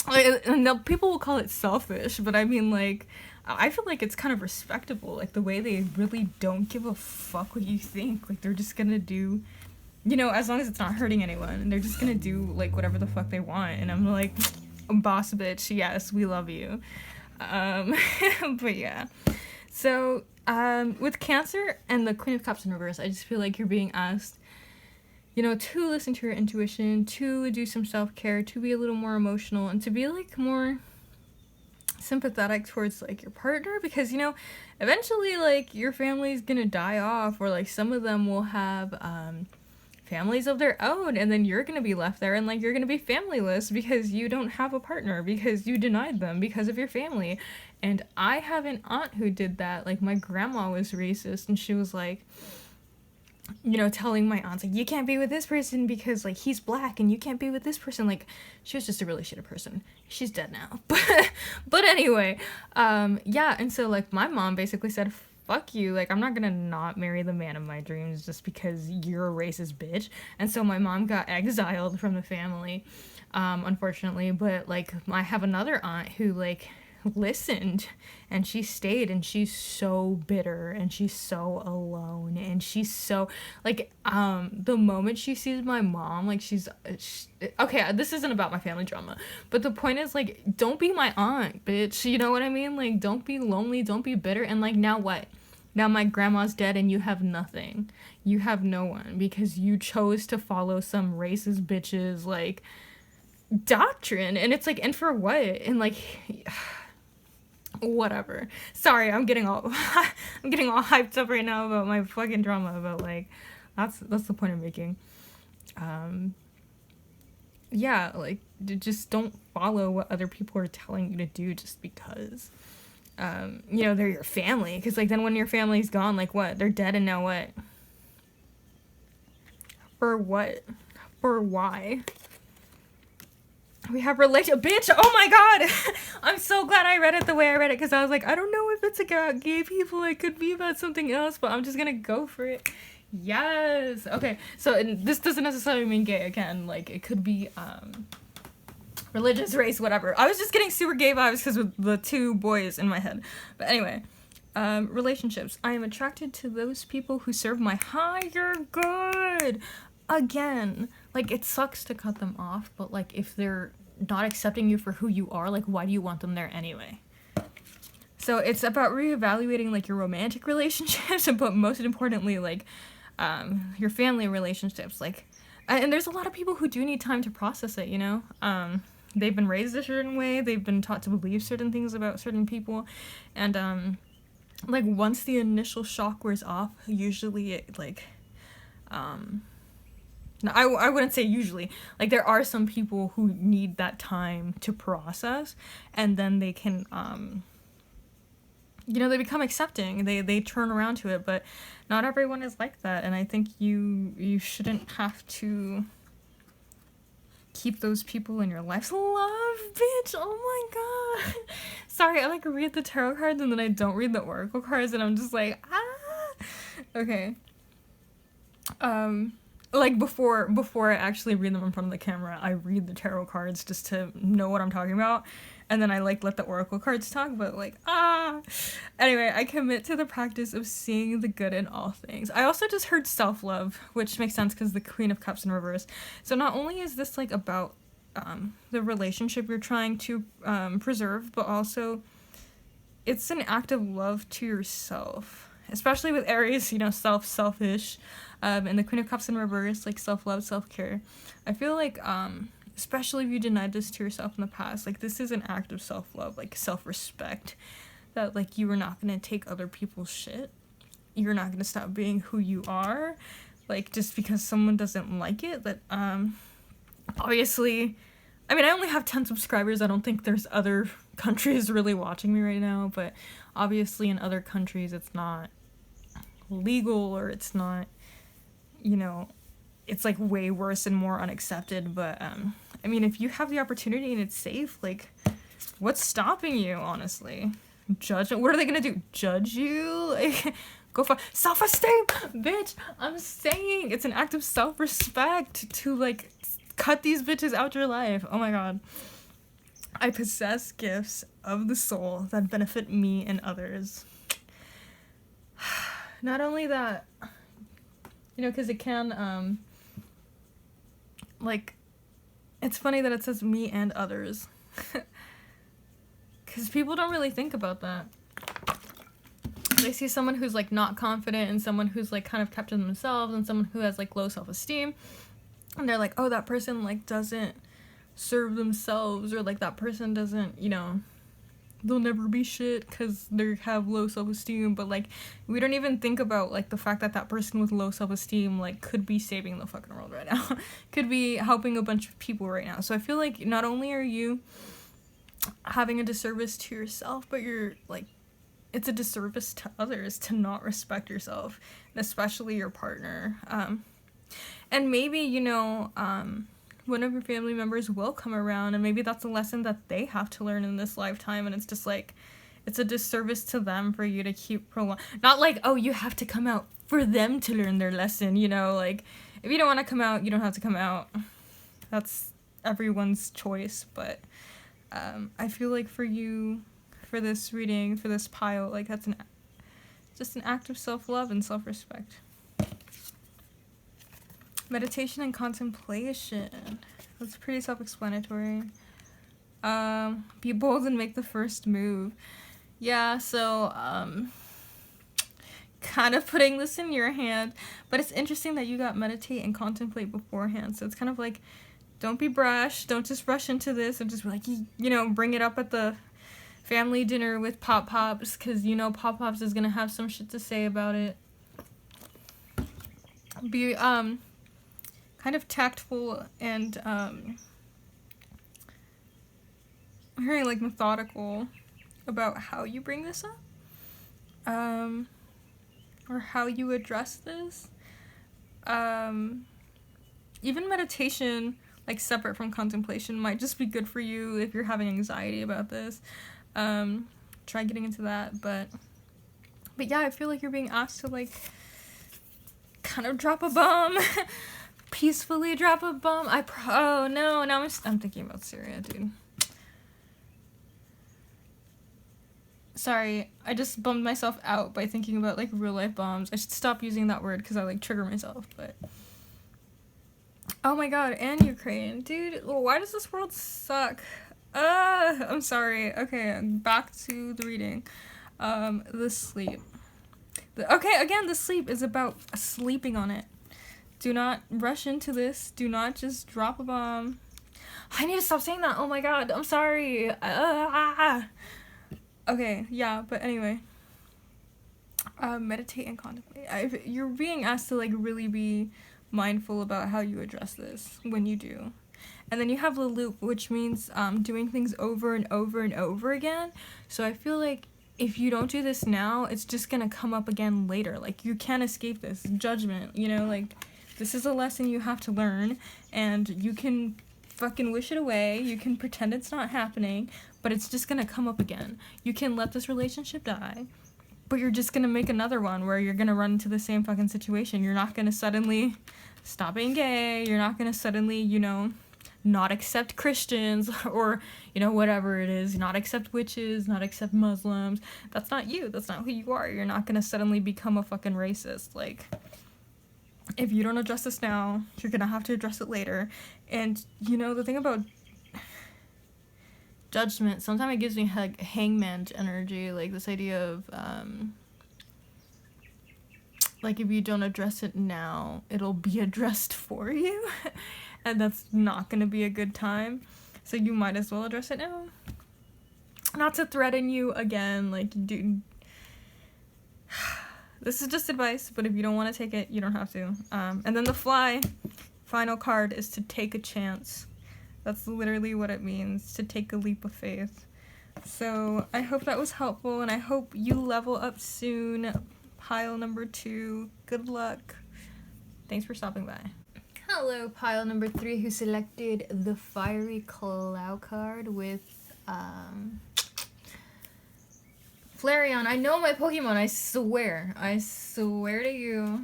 Speaker 1: Like, and people will call it selfish, but I mean, like, I feel like it's kind of respectable. Like, the way they really don't give a fuck what you think. Like, they're just gonna do, you know, as long as it's not hurting anyone, and they're just gonna do, like, whatever the fuck they want. And I'm like, boss bitch, yes, we love you. But yeah. So, with Cancer and the Queen of Cups in reverse, I just feel like you're being asked, you know, to listen to your intuition, to do some self-care, to be a little more emotional, and to be, like, more sympathetic towards, like, your partner, because, you know, eventually, like, your family's gonna die off, or, like, some of them will have, families of their own, and then you're gonna be left there, and, like, you're gonna be familyless because you don't have a partner, because you denied them because of your family. And I have an aunt who did that. Like, my grandma was racist, and she was like, you know, telling my aunts, like, you can't be with this person because, like, he's black, and you can't be with this person. Like, she was just a really shitty person. She's dead now. But anyway, yeah, and so, like, my mom basically said, fuck you, like, I'm not gonna not marry the man of my dreams just because you're a racist bitch. And so my mom got exiled from the family, unfortunately. But, like, I have another aunt who, like, listened, and she stayed, and she's so bitter, and she's so alone, and she's so, like, the moment she sees my mom, like, okay, this isn't about my family drama, but the point is, like, don't be my aunt, bitch, you know what I mean? Like, don't be lonely, don't be bitter. And, like, now what? Now my grandma's dead, and you have nothing. You have no one, because you chose to follow some racist bitch's, like, doctrine. And it's like, and for what? And, like, whatever. Sorry, I'm getting all hyped up right now about my fucking drama, but, like, that's the point I'm making. Yeah, like, just don't follow what other people are telling you to do just because, you know, they're your family. Because, like, then when your family's gone, like, what? They're dead, and now what? For what? For why? We have bitch, oh my god! I'm so glad I read it the way I read it, because I was like, I don't know if it's about gay people, it could be about something else, but I'm just gonna go for it. Yes! Okay, so this doesn't necessarily mean gay, again, like, it could be, religious, race, whatever. I was just getting super gay vibes because of the two boys in my head. But anyway, relationships. I am attracted to those people who serve my higher good. Again, like, it sucks to cut them off, but, like, if they're not accepting you for who you are, like, why do you want them there anyway? So it's about reevaluating, like, your romantic relationships, but most importantly, like, your family relationships, like, and there's a lot of people who do need time to process it, you know? They've been raised a certain way, they've been taught to believe certain things about certain people, and, like, once the initial shock wears off, usually it, like, no, I wouldn't say usually. Like, there are some people who need that time to process, and then they can, you know, they become accepting. They turn around to it, but not everyone is like that. And I think you shouldn't have to keep those people in your life. Love, bitch. Oh my god. Sorry, I like read the tarot cards and then I don't read the oracle cards and I'm just like, ah. Okay. Like before I actually read them in front of the camera, I read the tarot cards just to know what I'm talking about. And then I like let the oracle cards talk, but like, Anyway, I commit to the practice of seeing the good in all things. I also just heard self-love, which makes sense because the Queen of Cups in reverse. So not only is this like about the relationship you're trying to preserve, but also it's an act of love to yourself. Especially with Aries, you know, selfish. And the Queen of Cups in reverse, like self-love, self-care. I feel like, especially if you denied this to yourself in the past, like this is an act of self-love, like self-respect. That like you are not gonna take other people's shit. You're not gonna stop being who you are. Like just because someone doesn't like it. That obviously, I mean I only have 10 subscribers. I don't think there's other countries really watching me right now, but obviously in other countries it's not legal or it's not, you know, it's like way worse and more unaccepted. But I mean if you have the opportunity and it's safe, like what's stopping you, honestly? Judge? What are they gonna do? Judge you? Like go for self-esteem, bitch. I'm saying it's an act of self-respect to like cut these bitches out your life. Oh my god. I possess gifts of the soul that benefit me and others. Not only that, you know, because it can, like, it's funny that it says me and others. Because people don't really think about that. They see someone who's, like, not confident and someone who's, like, kind of kept to themselves and someone who has, like, low self-esteem. And they're like, oh, that person, like, doesn't serve themselves, or, like, that person doesn't, you know, they'll never be shit because they have low self-esteem. But like we don't even think about like the fact that that person with low self-esteem like could be saving the fucking world right now. Could be helping a bunch of people right now. So I feel like not only are you having a disservice to yourself, but you're like it's a disservice to others to not respect yourself, and especially your partner. And maybe, you know, one of your family members will come around and maybe that's a lesson that they have to learn in this lifetime, and it's just like it's a disservice to them for you to keep not like, oh, you have to come out for them to learn their lesson, you know, like if you don't want to come out, you don't have to come out. That's everyone's choice. But I feel like for you, for this reading, for this pile, like that's just an act of self-love and self-respect. Meditation and contemplation. That's pretty self-explanatory. Be bold and make the first move. Yeah, so, kind of putting this in your hand, but it's interesting that you got meditate and contemplate beforehand. So it's kind of like, don't be brash, don't just rush into this and just be like, you know, bring it up at the family dinner with Pop-Pops, because you know Pop-Pops is gonna have some shit to say about it. Be, kind of tactful and very like methodical about how you bring this up, or how you address this. Even meditation, like separate from contemplation, might just be good for you if you're having anxiety about this. Try getting into that, but yeah, I feel like you're being asked to like kind of drop a bomb. Peacefully drop a bomb. Oh no, now I'm thinking about Syria, dude. Sorry, I just bummed myself out by thinking about like real life bombs. I should stop using that word because I like trigger myself, but oh my god, and Ukraine. Dude, why does this world suck? I'm sorry. Okay, back to the reading. The sleep. Okay, again, the sleep is about sleeping on it. Do not rush into this. Do not just drop a bomb. I need to stop saying that. Oh my god, I'm sorry. Okay, yeah, but anyway. Meditate and contemplate. You're being asked to like really be mindful about how you address this when you do. And then you have the loop, which means doing things over and over and over again. So I feel like if you don't do this now, it's just gonna come up again later. Like, you can't escape this judgment, you know? Like, this is a lesson you have to learn, and you can fucking wish it away, you can pretend it's not happening, but it's just gonna come up again. You can let this relationship die, but you're just gonna make another one where you're gonna run into the same fucking situation. You're not gonna suddenly stop being gay, you're not gonna suddenly, you know, not accept Christians, or, you know, whatever it is, not accept witches, not accept Muslims. That's not you, that's not who you are. You're not gonna suddenly become a fucking racist. Like, if you don't address this now, you're gonna have to address it later. And, you know, the thing about judgment, sometimes it gives me like hangman energy, like this idea of, like, if you don't address it now, it'll be addressed for you. And that's not gonna be a good time. So you might as well address it now. Not to threaten you again, like, dude. This is just advice, but if you don't want to take it, you don't have to. And then the final card is to take a chance. That's literally what it means, to take a leap of faith. So I hope that was helpful, and I hope you level up soon. Pile number 2, good luck. Thanks for stopping by. Hello, pile number 3, who selected the Fiery Clow card with, Flareon. I know my Pokemon, I swear. I swear to you.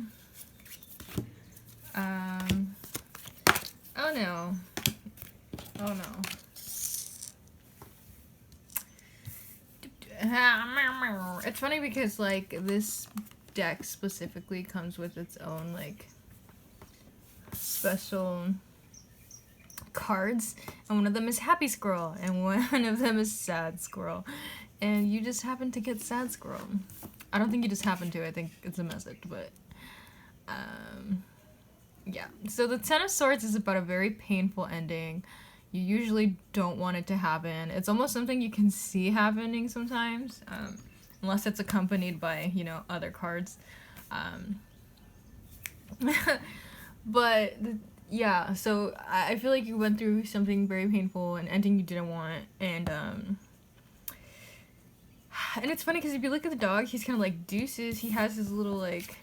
Speaker 1: Oh no. Oh no. It's funny because, like, this deck specifically comes with its own, like, special cards, and one of them is Happy Squirrel, and one of them is Sad Squirrel, and you just happen to get Sad Squirrel. I don't think you just happen to, I think it's a message, but, yeah. So the Ten of Swords is about a very painful ending. You usually don't want it to happen. It's almost something you can see happening sometimes, unless it's accompanied by, you know, other cards. But, yeah, so I feel like you went through something very painful, an ending you didn't want, and it's funny because if you look at the dog, he's kind of like deuces. He has his little, like,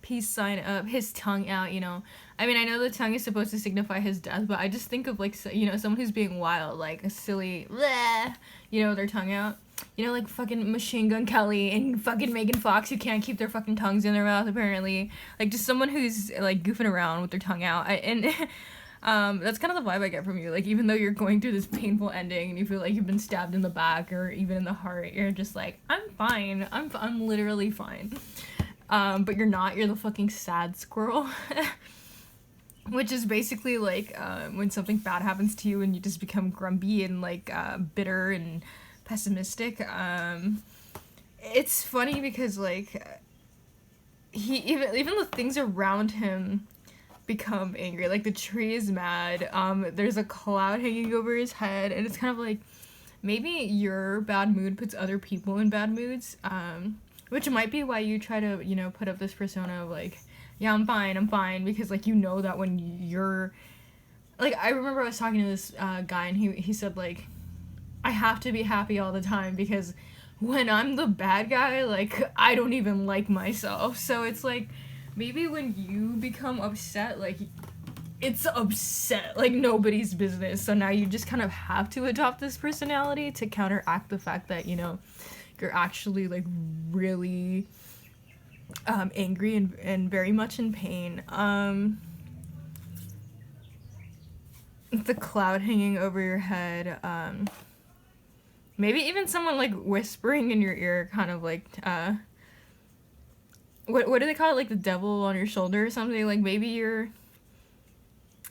Speaker 1: peace sign up, his tongue out, you know. I mean, I know the tongue is supposed to signify his death, but I just think of, like, you know, someone who's being wild, like a silly, bleh, you know, their tongue out. You know, like fucking Machine Gun Kelly and fucking Megan Fox, who can't keep their fucking tongues in their mouth, apparently. Like, just someone who's, like, goofing around with their tongue out. That's kind of the vibe I get from you. Like, even though you're going through this painful ending and you feel like you've been stabbed in the back or even in the heart, you're just like, I'm fine. I'm literally fine. But you're not. You're the fucking sad squirrel. Which is basically, like, when something bad happens to you and you just become grumpy and, like, bitter and pessimistic. It's funny because, like, he even the things around him become angry. Like, the tree is mad. There's a cloud hanging over his head, and it's kind of like, maybe your bad mood puts other people in bad moods. Which might be why you try to, you know, put up this persona of, like, yeah, I'm fine, because, like, you know that when you're, like, I remember I was talking to this guy, and he said, like, I have to be happy all the time, because when I'm the bad guy, like, I don't even like myself. So it's, like, maybe when you become upset, like, it's upset, like, nobody's business. So now you just kind of have to adopt this personality to counteract the fact that, you know, you're actually, like, really angry and very much in pain. The cloud hanging over your head, maybe even someone, like, whispering in your ear, kind of like, what do they call it, like, the devil on your shoulder or something. Like, maybe you're,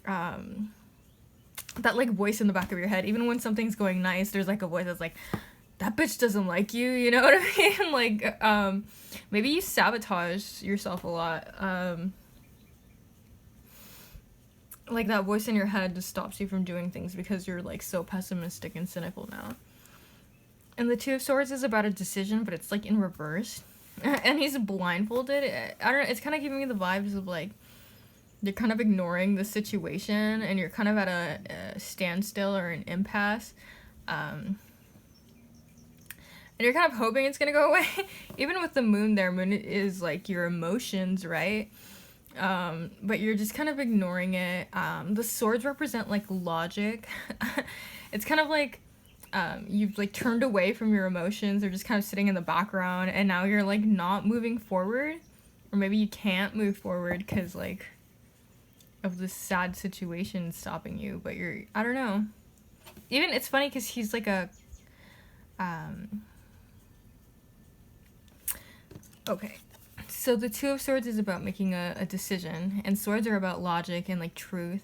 Speaker 1: that, like, voice in the back of your head, even when something's going nice, there's, like, a voice that's like, that bitch doesn't like you, you know what I mean? Like, maybe you sabotage yourself a lot. Like, that voice in your head just stops you from doing things because you're, like, so pessimistic and cynical now. And the Two of Swords is about a decision, but it's, like, in reverse. And he's blindfolded. I don't know, it's kind of giving me the vibes of, like, you're kind of ignoring the situation, and you're kind of at a standstill or an impasse. and you're kind of hoping it's gonna go away. Even with the moon there, moon is like your emotions, right? But you're just kind of ignoring it. The swords represent like logic. It's kind of like you've like turned away from your emotions. They're just kind of sitting in the background, and now you're like not moving forward, or maybe you can't move forward because like of this sad situation stopping you. But you're, I don't know. Even it's funny because he's like a okay. So the Two of Swords is about making a decision, and swords are about logic and like truth.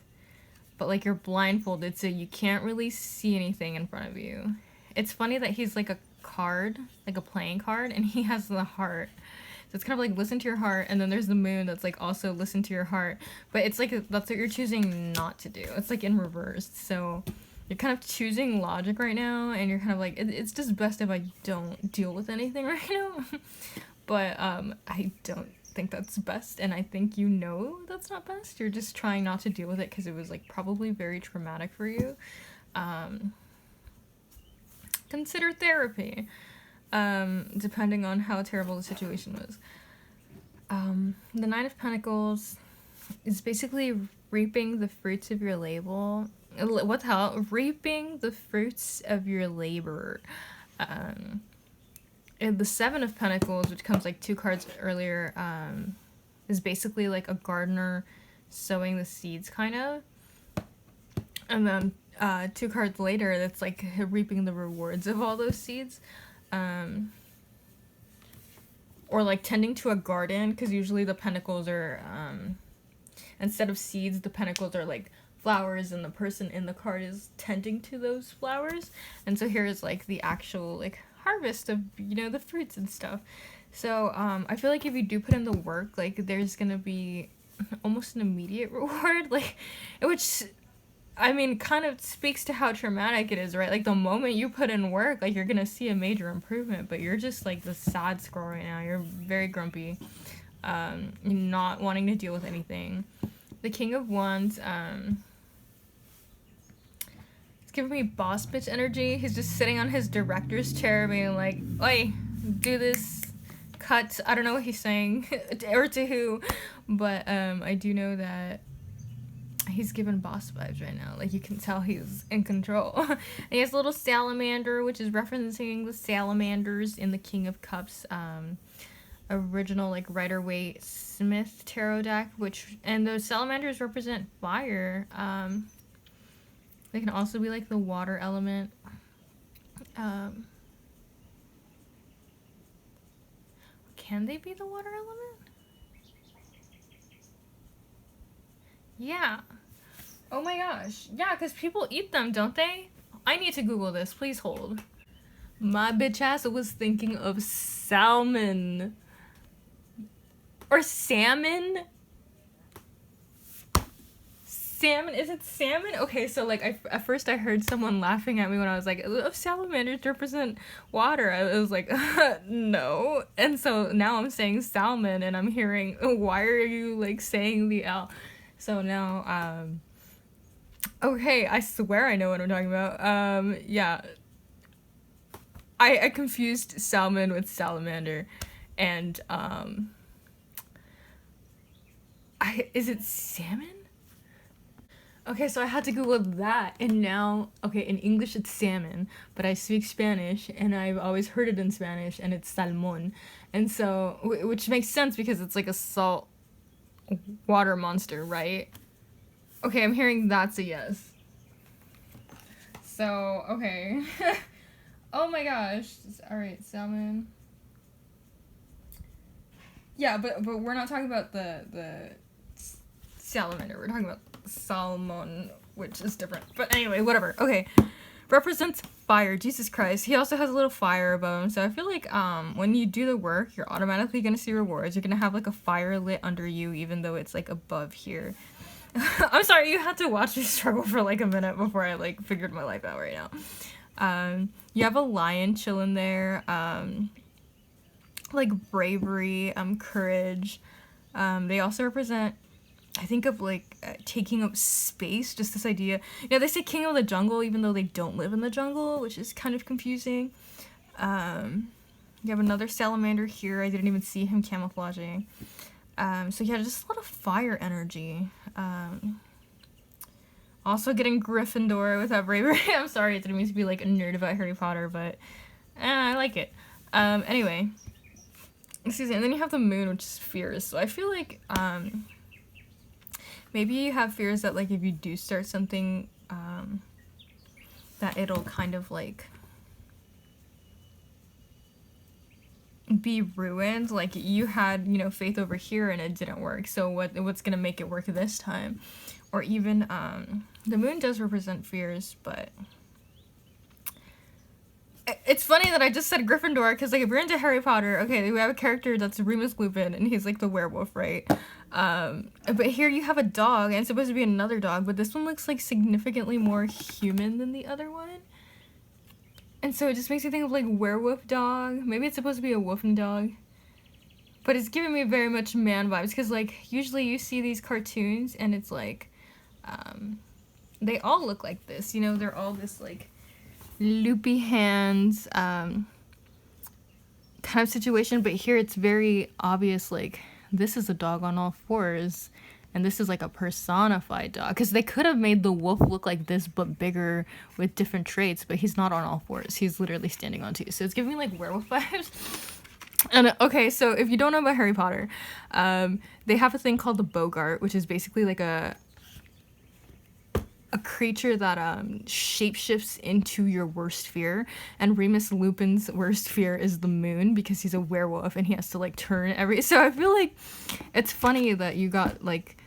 Speaker 1: But like you're blindfolded, so you can't really see anything in front of you. It's funny that he's like a card, like a playing card, and he has the heart. So it's kind of like listen to your heart, and then there's the moon that's like also listen to your heart. But it's like that's what you're choosing not to do. It's like in reverse. So you're kind of choosing logic right now, and you're kind of like it's just best if I don't deal with anything right now. But I don't think that's best, and I think you know that's not best. You're just trying not to deal with it because it was like probably very traumatic for you. Consider therapy, depending on how terrible the situation was. The Nine of Pentacles is basically reaping the fruits of your label. What the hell? Reaping the fruits of your labor. And the Seven of Pentacles, which comes like 2 cards earlier, is basically like a gardener sowing the seeds, kind of. And then 2 cards later, that's like reaping the rewards of all those seeds. Or like tending to a garden, because usually the pentacles are, instead of seeds, the pentacles are like flowers, and the person in the card is tending to those flowers. And so here's like the actual like harvest of, you know, the fruits and stuff. So I feel like if you do put in the work, like there's gonna be almost an immediate reward, like, which I mean kind of speaks to how traumatic it is, right? Like the moment you put in work, like you're gonna see a major improvement, but you're just like the sad squirrel right now. You're very grumpy, not wanting to deal with anything. The King of Wands, giving me boss bitch energy. He's just sitting on his director's chair being like, oi, do this, cut. I don't know what he's saying or to who, but I do know that he's giving boss vibes right now. Like you can tell he's in control. And he has a little salamander, which is referencing the salamanders in the King of Cups original like Rider-Waite Smith tarot deck, which, and those salamanders represent fire. They can also be like the water element. Can they be the water element? Yeah. Oh my gosh. Yeah, because people eat them, don't they? I need to Google this. Please hold. My bitch ass was thinking of salmon. Or salmon? Salmon? Is it salmon? Okay, so like at first I heard someone laughing at me when I was like, oh, salamanders represent water. I was like, no. And so now I'm saying salmon, and I'm hearing, why are you like saying the L? So now, okay, I swear I know what I'm talking about. Yeah. I confused salmon with salamander, and is it salmon? Okay, so I had to Google that, and now, okay, in English it's salmon, but I speak Spanish, and I've always heard it in Spanish, and it's salmon, and so, which makes sense because it's like a salt water monster, right? Okay, I'm hearing that's a yes. So, okay. Oh my gosh. Alright, salmon. Yeah, but we're not talking about the salamander. We're talking about salmon, which is different. But anyway, whatever. Okay. Represents fire. Jesus Christ. He also has a little fire above him. So I feel like when you do the work, you're automatically going to see rewards. You're going to have like a fire lit under you, even though it's like above here. I'm sorry, you had to watch me struggle for like a minute before I like figured my life out right now. You have a lion chilling there. Like bravery, courage. They also represent, I think of like taking up space, just this idea. You know, they say king of the jungle even though they don't live in the jungle, which is kind of confusing. You have another salamander here. I didn't even see him camouflaging. So yeah, just a lot of fire energy. Also getting Gryffindor without bravery. I'm sorry, I didn't mean to be like a nerd about Harry Potter, but I like it. Anyway. Excuse me, and then you have the moon, which is fears. So I feel like, maybe you have fears that, like, if you do start something, that it'll kind of, like, be ruined. Like, you had, you know, faith over here and it didn't work. So what's gonna make it work this time? Or even, the moon does represent fears, but it's funny that I just said Gryffindor, because, like, if you're into Harry Potter, okay, we have a character that's Remus Lupin, and he's, like, the werewolf, right? But here you have a dog, and it's supposed to be another dog, but this one looks, like, significantly more human than the other one. And so it just makes me think of, like, werewolf dog. Maybe it's supposed to be a wolfen dog. But it's giving me very much man vibes, because, like, usually you see these cartoons, and it's, like, they all look like this, you know? They're all this, like, loopy hands kind of situation, but here it's very obvious, like, this is a dog on all fours and this is like a personified dog, because they could have made the wolf look like this but bigger with different traits, but he's not on all fours, he's literally standing on two, so it's giving me like werewolf vibes. And okay, so if you don't know about Harry Potter, they have a thing called the Bogart, which is basically like a creature that shapeshifts into your worst fear, and Remus Lupin's worst fear is the moon, because he's a werewolf and he has to like turn every, so I feel like it's funny that you got like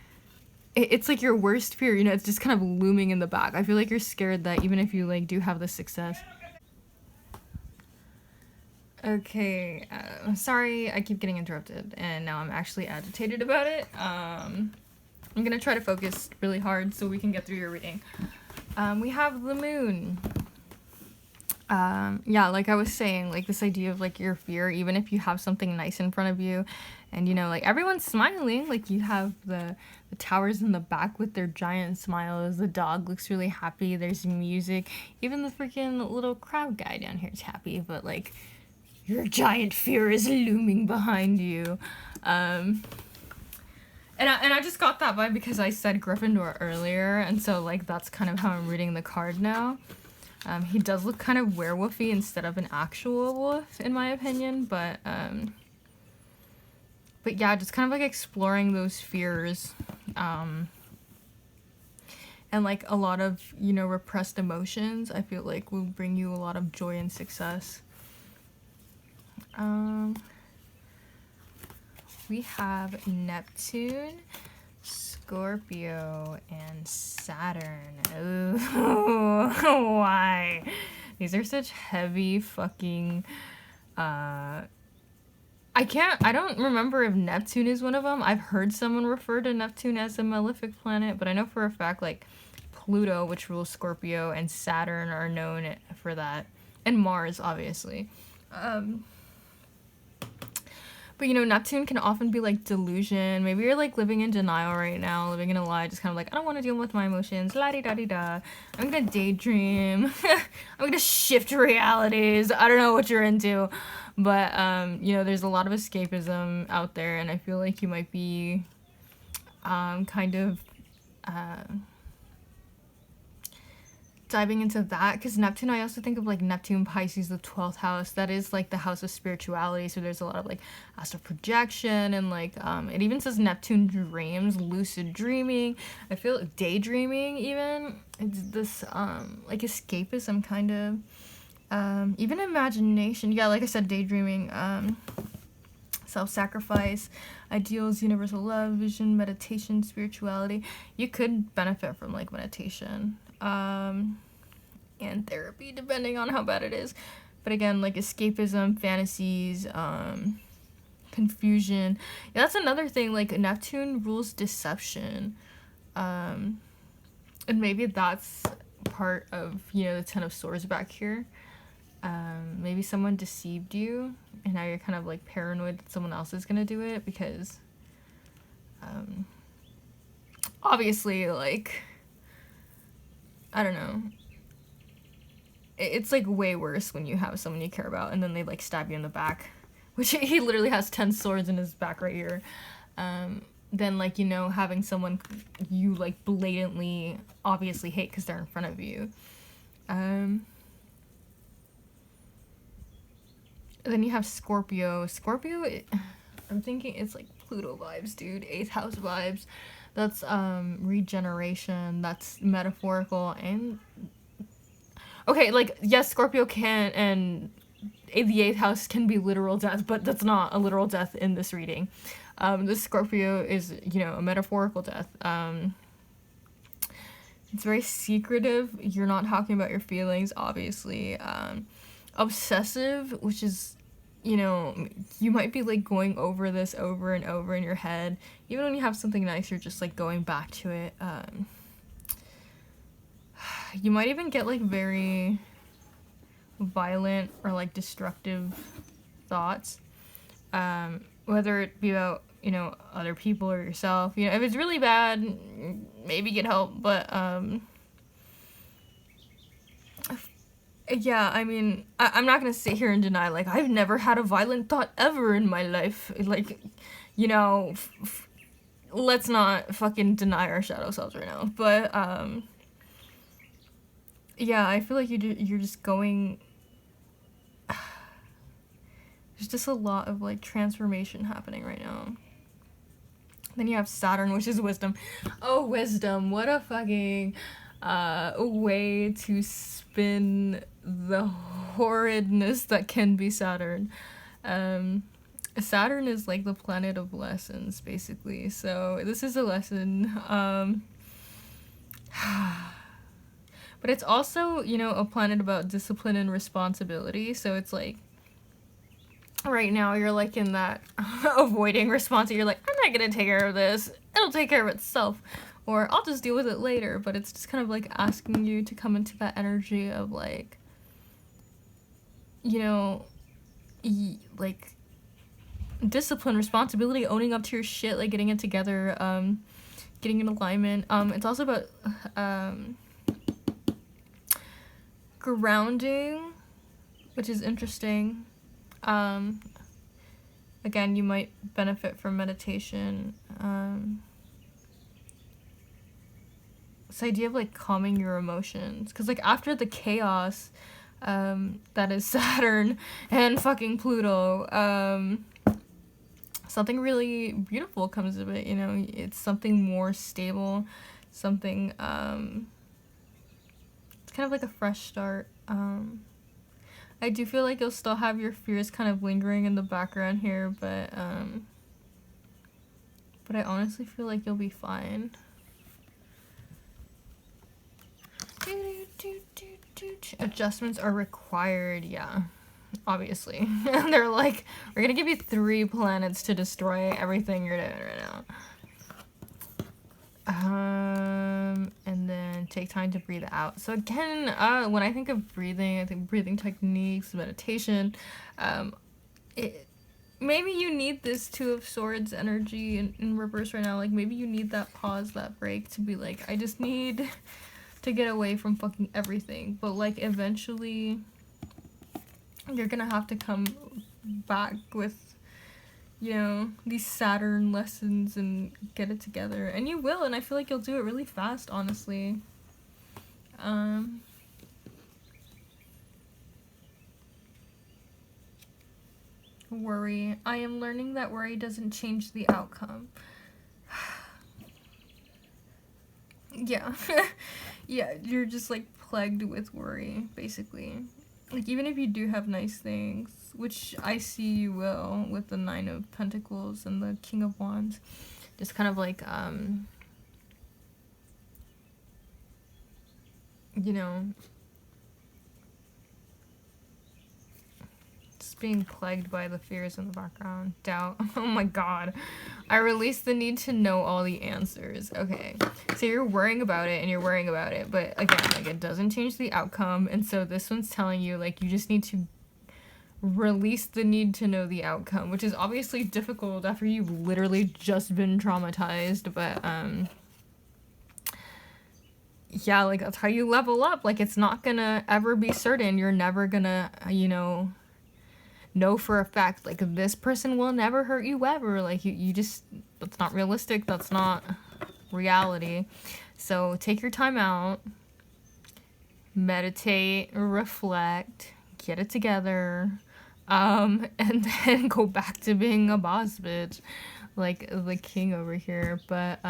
Speaker 1: it's like your worst fear, you know, it's just kind of looming in the back. I feel like you're scared that even if you like do have the success. Okay, sorry, I keep getting interrupted and now I'm actually agitated about it. I'm gonna try to focus really hard so we can get through your reading. We have the moon. Yeah, like I was saying, like this idea of like your fear, even if you have something nice in front of you and you know, like everyone's smiling, like you have the towers in the back with their giant smiles, the dog looks really happy, there's music, even the freaking little crowd guy down here is happy, but like your giant fear is looming behind you. And I just got that vibe because I said Gryffindor earlier, and so, like, that's kind of how I'm reading the card now. He does look kind of werewolfy instead of an actual wolf, in my opinion, but yeah, just kind of, like, exploring those fears, and, like, a lot of, you know, repressed emotions, I feel like will bring you a lot of joy and success. We have Neptune, Scorpio, and Saturn. Ooh, why? These are such heavy fucking, I don't remember if Neptune is one of them. I've heard someone refer to Neptune as a malefic planet, but I know for a fact, like, Pluto, which rules Scorpio, and Saturn are known for that. And Mars, obviously. But, you know, Neptune can often be, like, delusion. Maybe you're, like, living in denial right now, living in a lie, just kind of like, I don't want to deal with my emotions, la-di-da-di-da. I'm gonna daydream. I'm gonna shift realities. I don't know what you're into. But, you know, there's a lot of escapism out there, and I feel like you might be, kind of, diving into that, because Neptune, I also think of like Neptune, Pisces, the 12th house. That is like the house of spirituality, so there's a lot of like astral projection, and like it even says Neptune dreams, lucid dreaming, I feel daydreaming even. It's this like escapism kind of, even imagination, yeah, like I said, daydreaming, self-sacrifice, ideals, universal love, vision, meditation, spirituality. You could benefit from like meditation and therapy, depending on how bad it is. But again, like escapism, fantasies, confusion. Yeah, that's another thing. Like Neptune rules deception, and maybe that's part of, you know, the Ten of Swords back here. Maybe someone deceived you, and now you're kind of like paranoid that someone else is gonna do it, because obviously, like, I don't know, it's like way worse when you have someone you care about and then they like stab you in the back, which he literally has 10 swords in his back right here. Than like, you know, having someone you like blatantly obviously hate because they're in front of you. Then you have Scorpio. I'm thinking it's like Pluto vibes, dude. 8th house vibes. That's regeneration. That's metaphorical and okay, like yes, Scorpio can and the 8th house can be literal death, but that's not a literal death in this reading. This Scorpio is, you know, a metaphorical death. It's very secretive. You're not talking about your feelings, obviously. Obsessive, which is, you know, you might be like going over this over and over in your head. Even when you have something nice, you're just like going back to it. You might even get like very violent or like destructive thoughts. Whether it be about, you know, other people or yourself. You know, if it's really bad, maybe get help, but yeah, I mean, I'm not gonna sit here and deny, like, I've never had a violent thought ever in my life. Like, you know, let's not fucking deny our shadow selves right now. But, yeah, I feel like you're just going... There's just a lot of, like, transformation happening right now. Then you have Saturn, which is wisdom. Oh, wisdom. What a fucking way to spin the horridness that can be Saturn. Saturn is like the planet of lessons, basically. So this is a lesson. But it's also, you know, a planet about discipline and responsibility. So it's like, right now you're like in that avoiding response. You're like, I'm not gonna take care of this. It'll take care of itself. Or I'll just deal with it later. But it's just kind of like asking you to come into that energy of like, you know, like discipline, responsibility, owning up to your shit, like getting it together, getting in alignment. It's also about grounding, which is interesting. Again, you might benefit from meditation. This idea of like calming your emotions, because like after the chaos that is Saturn and fucking Pluto, something really beautiful comes of it. You know, it's something more stable, something it's kind of like a fresh start. I do feel like you'll still have your fears kind of lingering in the background here, but I honestly feel like you'll be fine. Adjustments are required, yeah. Obviously. They're like, we're gonna give you 3 planets to destroy everything you're doing right now. And then take time to breathe out. So again, when I think of breathing, I think breathing techniques, meditation. Maybe you need this 2 of Swords energy in reverse right now. Like, maybe you need that pause, that break to be like, I just need to get away from fucking everything. But, like, eventually you're gonna have to come back with, you know, these Saturn lessons and get it together. And you will, and I feel like you'll do it really fast, honestly. Worry. I am learning that worry doesn't change the outcome. Yeah. Yeah, you're just like plagued with worry, basically. Like, even if you do have nice things, which I see you will with the 9 of Pentacles and the King of Wands, just kind of like, you know, just being plagued by the fears in the background. Doubt. Oh my god. I released the need to know all the answers. Okay. So you're worrying about it and you're worrying about it, but again, like, it doesn't change the outcome. And so this one's telling you, like, you just need to release the need to know the outcome, which is obviously difficult after you've literally just been traumatized, but yeah, like that's how you level up. Like it's not gonna ever be certain. You're never gonna, know for a fact like this person will never hurt you ever. Like you just, that's not realistic. That's not reality. So take your time out, meditate, reflect, get it together, and then go back to being a boss bitch, like the king over here. But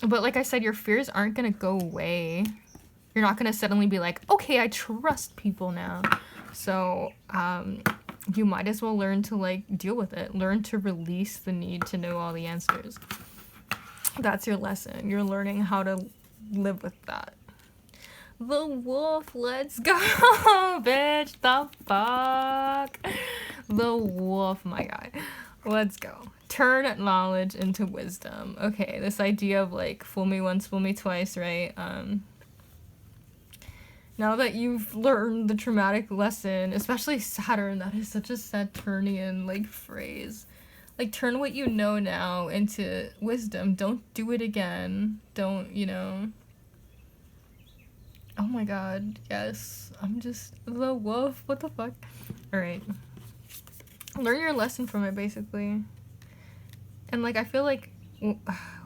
Speaker 1: like I said, your fears aren't gonna go away. You're not gonna suddenly be like, okay, I trust people now. So, you might as well learn to like deal with it. Learn to release the need to know all the answers. That's your lesson. You're learning how to live with that. The wolf, let's go, bitch. The fuck? The wolf, my guy. Let's go. Turn knowledge into wisdom. Okay, this idea of like fool me once, fool me twice, right? Now that you've learned the traumatic lesson, especially Saturn, that is such a Saturnian like phrase. Like turn what you know now into wisdom. Don't do it again. Don't, Oh my god, yes. I'm just the wolf. What the fuck? Alright. Learn your lesson from it, basically. And, like, I feel like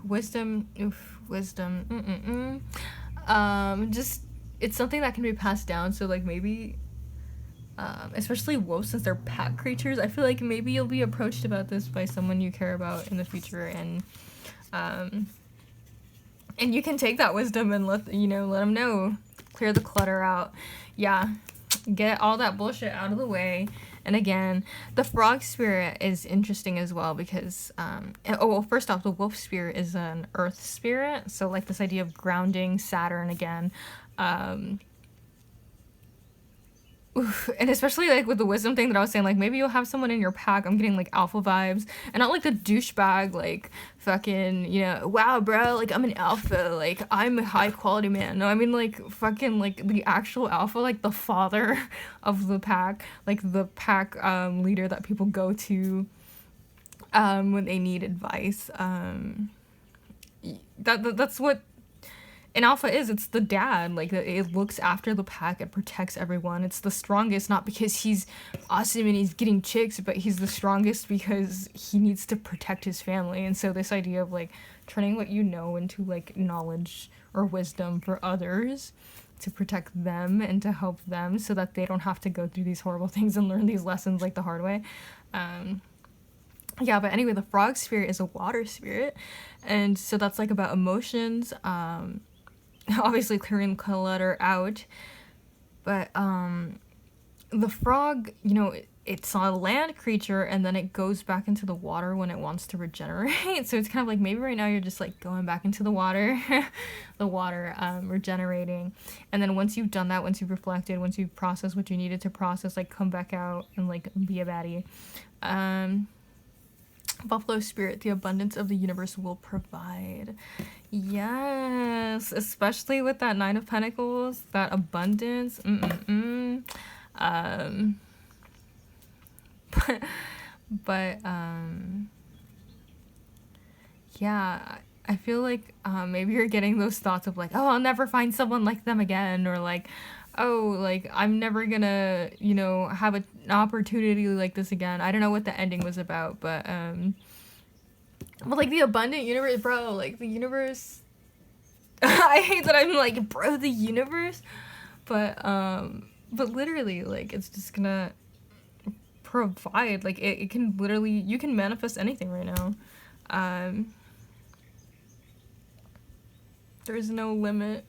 Speaker 1: wisdom, just, it's something that can be passed down, so, like, maybe, especially wolves, since they're pack creatures, I feel like maybe you'll be approached about this by someone you care about in the future, and you can take that wisdom and let them know. Clear the clutter out. Yeah. Get all that bullshit out of the way. And again, the frog spirit is interesting as well because, first off, the wolf spirit is an earth spirit. So, like, this idea of grounding, Saturn again. And especially, like, with the wisdom thing that I was saying, like, maybe you'll have someone in your pack. I'm getting, like, alpha vibes. And not, like, the douchebag, like, fucking, wow, bro, like, I'm an alpha. Like, I'm a high-quality man. No, I mean, like, fucking, like, the actual alpha, like, the father of the pack. Like, the pack leader that people go to when they need advice. That's what an alpha is. It's the dad. Like, it looks after the pack. It protects everyone. It's the strongest, not because he's awesome and he's getting chicks, but he's the strongest because he needs to protect his family. And so this idea of, like, turning what you know into, like, knowledge or wisdom for others to protect them and to help them so that they don't have to go through these horrible things and learn these lessons, like, the hard way. Yeah, but anyway, the frog spirit is a water spirit. And so that's, like, about emotions, obviously clearing clutter out, but the frog, it's a land creature and then it goes back into the water when it wants to regenerate. So it's kind of like maybe right now you're just like going back into the water regenerating, and then once you've done that, once you've reflected, once you've processed what you needed to process, like come back out and like be a baddie. Buffalo spirit, the abundance of the universe will provide. Yes, especially with that Nine of Pentacles, that abundance. But yeah, I feel like maybe you're getting those thoughts of like, oh, I'll never find someone like them again, or like, oh, like I'm never gonna, have an opportunity like this again. I don't know what the ending was about, but like the abundant universe, bro, like the universe. I hate that I'm like, bro, the universe, but literally, like, it's just gonna provide. Like, it can literally, you can manifest anything right now. There's no limit.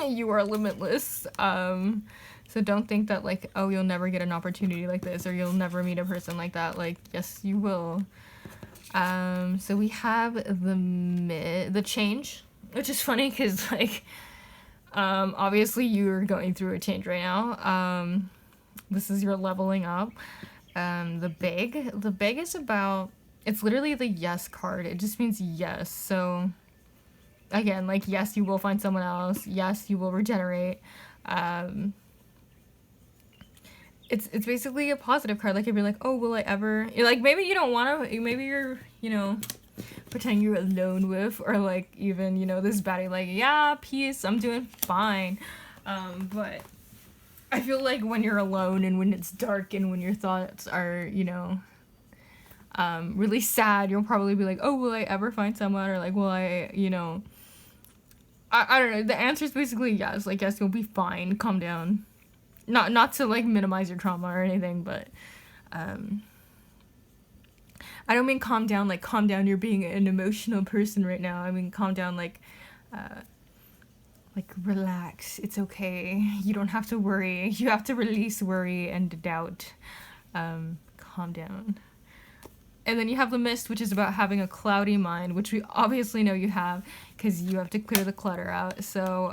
Speaker 1: You are limitless. So don't think that, like, oh, you'll never get an opportunity like this, or you'll never meet a person like that. Like, yes, you will. So we have the change, which is funny because, like, obviously you're going through a change right now. This is your leveling up. The big is about, it's literally the yes card. It just means yes. So again, like, yes, you will find someone else. Yes, you will regenerate. It's basically a positive card. Like, if you're like, oh, will I ever, like, maybe you don't want to, maybe you're, pretend you're alone with, or like even, you know, this baddie like, yeah, peace, I'm doing fine. But I feel like when you're alone and when it's dark and when your thoughts are, you know, really sad, you'll probably be like, oh, will I ever find someone, or like, will I, you know, I don't know. The answer is basically yes. Like, yes, you'll be fine. Calm down. Not to like minimize your trauma or anything, but I don't mean calm down like calm down. You're being an emotional person right now. I mean calm down like relax. It's okay. You don't have to worry. You have to release worry and doubt. Calm down. And then you have the mist, which is about having a cloudy mind, which we obviously know you have, because you have to clear the clutter out. So,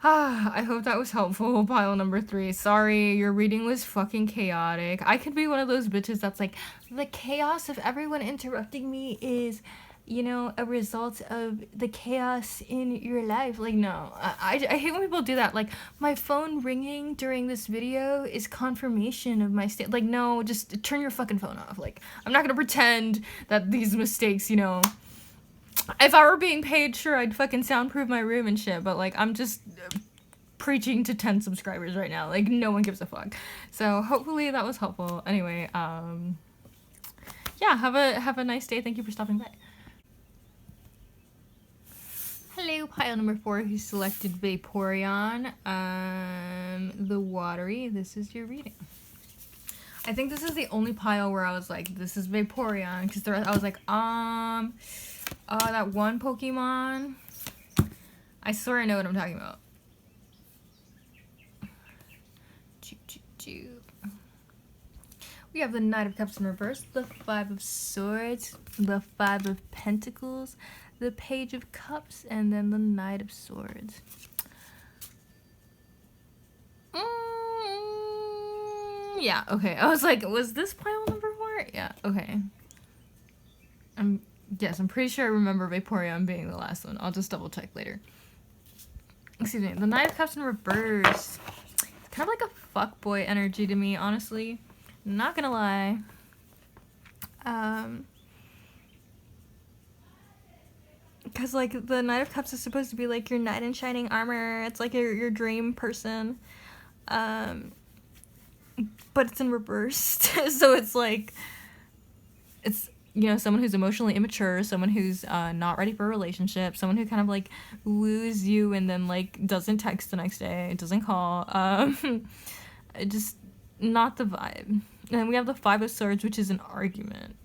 Speaker 1: I hope that was helpful. Pile number 3. Sorry, your reading was fucking chaotic. I could be one of those bitches that's like, the chaos of everyone interrupting me is, you know, a result of the chaos in your life. Like, no, I hate when people do that. Like, my phone ringing during this video is confirmation of my state. Like, no, just turn your fucking phone off. Like, I'm not gonna pretend that these mistakes, you know, if I were being paid, sure, I'd fucking soundproof my room and shit, but like, I'm just preaching to 10 subscribers right now. Like, no one gives a fuck. So hopefully that was helpful. Anyway, yeah, have a nice day. Thank you for stopping by. Hello, pile number 4, who selected Vaporeon. The watery, this is your reading. I think this is the only pile where I was like, this is Vaporeon, because I was like, that one Pokemon, I swear I know what I'm talking about. We have the Knight of Cups in reverse, the 5 of Swords, the 5 of Pentacles, the Page of Cups, and then the Knight of Swords. Yeah, okay. I was like, was this pile number 4? Yeah, okay. Yes, I'm pretty sure I remember Vaporeon being the last one. I'll just double check later. Excuse me. The Knight of Cups in reverse. It's kind of like a fuckboy energy to me, honestly. Not gonna lie. Because, like, the Knight of Cups is supposed to be, like, your knight in shining armor. It's, like, your dream person. But it's in reverse. So it's, like, it's, you know, someone who's emotionally immature, someone who's not ready for a relationship, someone who kind of, like, woos you and then, like, doesn't text the next day, doesn't call. Just not the vibe. And then we have the 5 of Swords, which is an argument.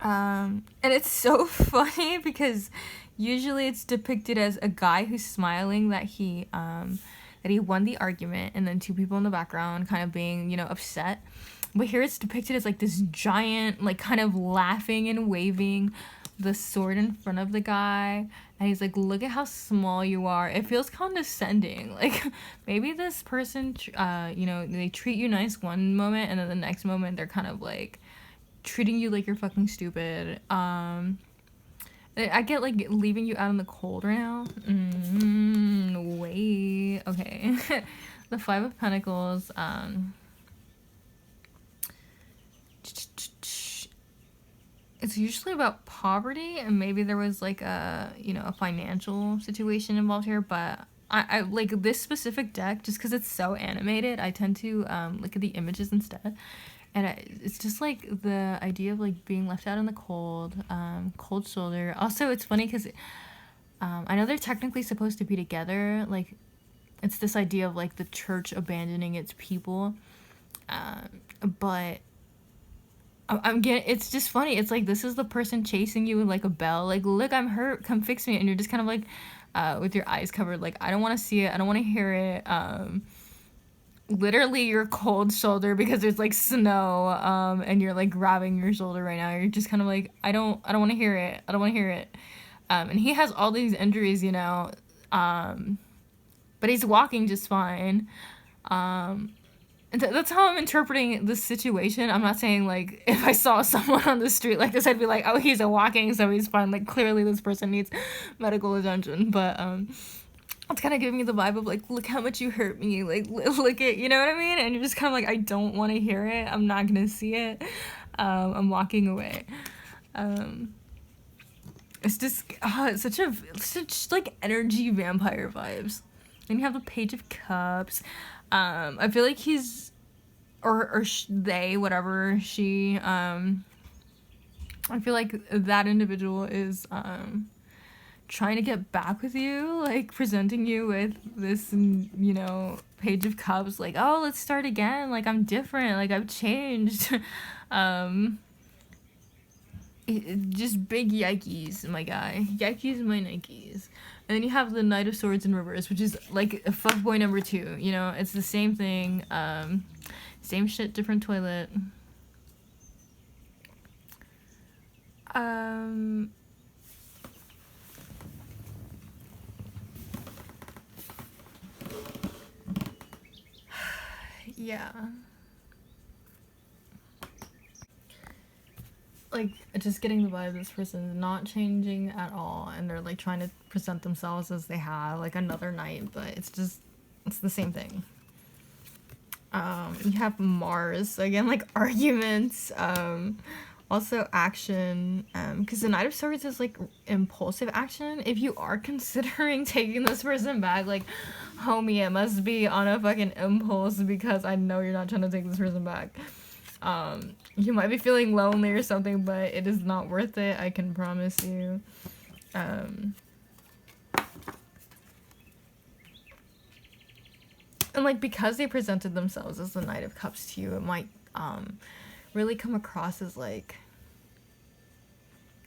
Speaker 1: And it's so funny because usually it's depicted as a guy who's smiling that he won the argument, and then 2 people in the background kind of being, you know, upset. But here it's depicted as like this giant, like, kind of laughing and waving the sword in front of the guy, and he's like, look at how small you are. It feels condescending. Like, maybe this person, you know, they treat you nice one moment, and then the next moment they're kind of like treating you like you're fucking stupid. I get, like, leaving you out in the cold right now. Wait. Okay. The 5 of Pentacles. It's usually about poverty, and maybe there was, like, a, you know, a financial situation involved here, but I like this specific deck, just because it's so animated, I tend to look at the images instead. And it's just, like, the idea of, like, being left out in the cold, cold shoulder. Also, it's funny because I know they're technically supposed to be together. Like, it's this idea of, like, the church abandoning its people. But I'm getting, it's just funny. It's like, this is the person chasing you with, like, a bell. Like, look, I'm hurt. Come fix me. And you're just kind of, like, with your eyes covered. Like, I don't want to see it. I don't want to hear it. Literally your cold shoulder because there's, like, snow, and you're, like, grabbing your shoulder right now. You're just kind of like, I don't want to hear it. I don't want to hear it. And he has all these injuries, you know, but he's walking just fine. That's how I'm interpreting this situation. I'm not saying, like, if I saw someone on the street like this, I'd be like, oh, he's walking, so he's fine. Like, clearly this person needs medical attention. But, it's kind of giving me the vibe of, like, look how much you hurt me, like, look at, you know what I mean? And you're just kind of like, I don't want to hear it, I'm not gonna see it. I'm walking away. It's just it's such like energy vampire vibes. And you have the Page of Cups. I feel like he's they, whatever, she, I feel like that individual is trying to get back with you, like presenting you with this, you know, Page of Cups, like, oh, let's start again, like I'm different, like I've changed. Just big yikes, my guy. Yikes, my Nikes. And then you have the Knight of Swords in reverse, which is like a fuckboy number 2. You know, it's the same thing. Same shit, different toilet. Yeah. Like, just getting the vibe this person is not changing at all, and they're like trying to present themselves as they have like another knight, but it's the same thing. You have Mars again, like arguments, also action, because the Knight of Swords is like impulsive action. If you are considering taking this person back, like, homie, it must be on a fucking impulse, because I know you're not trying to take this person back. You might be feeling lonely or something, but it is not worth it, I can promise you. And like, because they presented themselves as the Knight of Cups to you, it might really come across as like,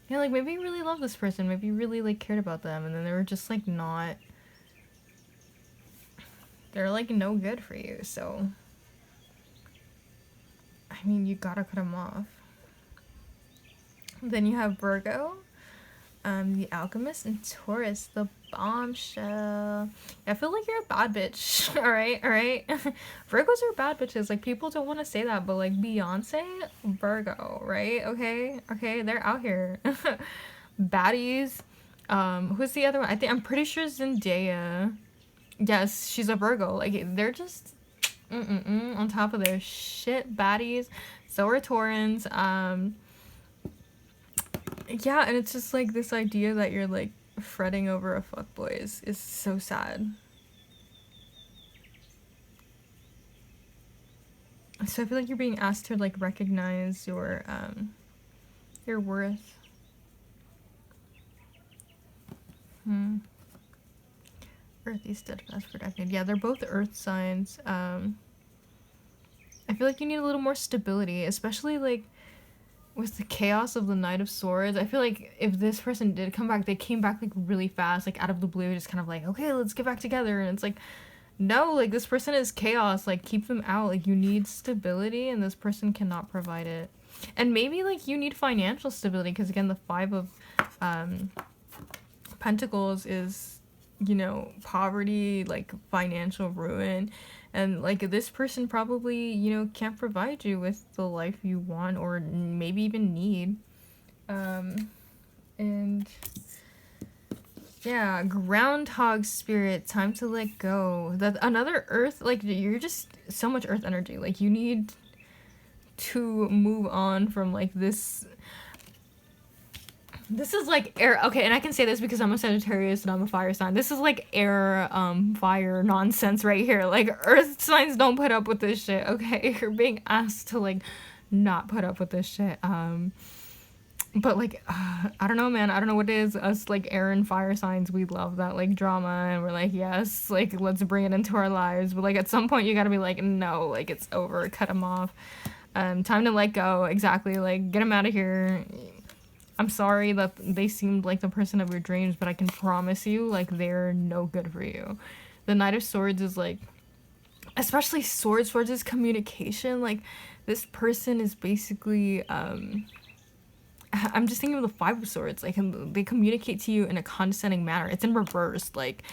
Speaker 1: you know, like maybe you really love this person, maybe you really like cared about them, and then they were just like not, they're like no good for you. So I mean, you gotta cut them off. Then you have Virgo, the Alchemist, and Taurus, the Bombshell. I feel like you're a bad bitch. all right. Virgos are bad bitches. Like, people don't want to say that, but like Beyonce, Virgo, right? Okay, they're out here. Baddies. Who's the other one? I'm pretty sure Zendaya. Yes, she's a Virgo. Like, they're just on top of their shit. Baddies. So are Taurans. Yeah, and it's just like this idea that you're like fretting over a fuckboy is so sad. So I feel like you're being asked to like recognize your worth. Earthy, steadfast, protected. Yeah, they're both earth signs. I feel like you need a little more stability, especially like with the chaos of the Knight of Swords. I feel like if this person did come back, they came back like really fast, like out of the blue, just kind of like, okay, let's get back together. And it's like, no, like this person is chaos, like keep them out. Like, you need stability, and this person cannot provide it. And maybe like you need financial stability, because again, the 5 of Pentacles is, you know, poverty, like financial ruin. And like this person probably, you know, can't provide you with the life you want or maybe even need. And yeah, groundhog spirit, time to let go. That another earth, like you're just so much earth energy. Like, you need to move on from like this. This is like air. Okay, and I can say this because I'm a Sagittarius and I'm a fire sign. This is like air, fire nonsense right here. Like, earth signs don't put up with this shit, okay? You're being asked to like not put up with this shit. But like, I don't know, man. I don't know what it is. Us like air and fire signs, we love that like drama, and we're like, yes, like let's bring it into our lives. But like at some point, you gotta be like, no, like it's over. Cut them off. Time to let go. Exactly. Like, get them out of here. I'm sorry that they seemed like the person of your dreams, but I can promise you, like, they're no good for you. The Knight of Swords is like, especially swords is communication. Like, this person is basically, I'm just thinking of the 5 of Swords. Like, they communicate to you in a condescending manner. It's in reverse. Like,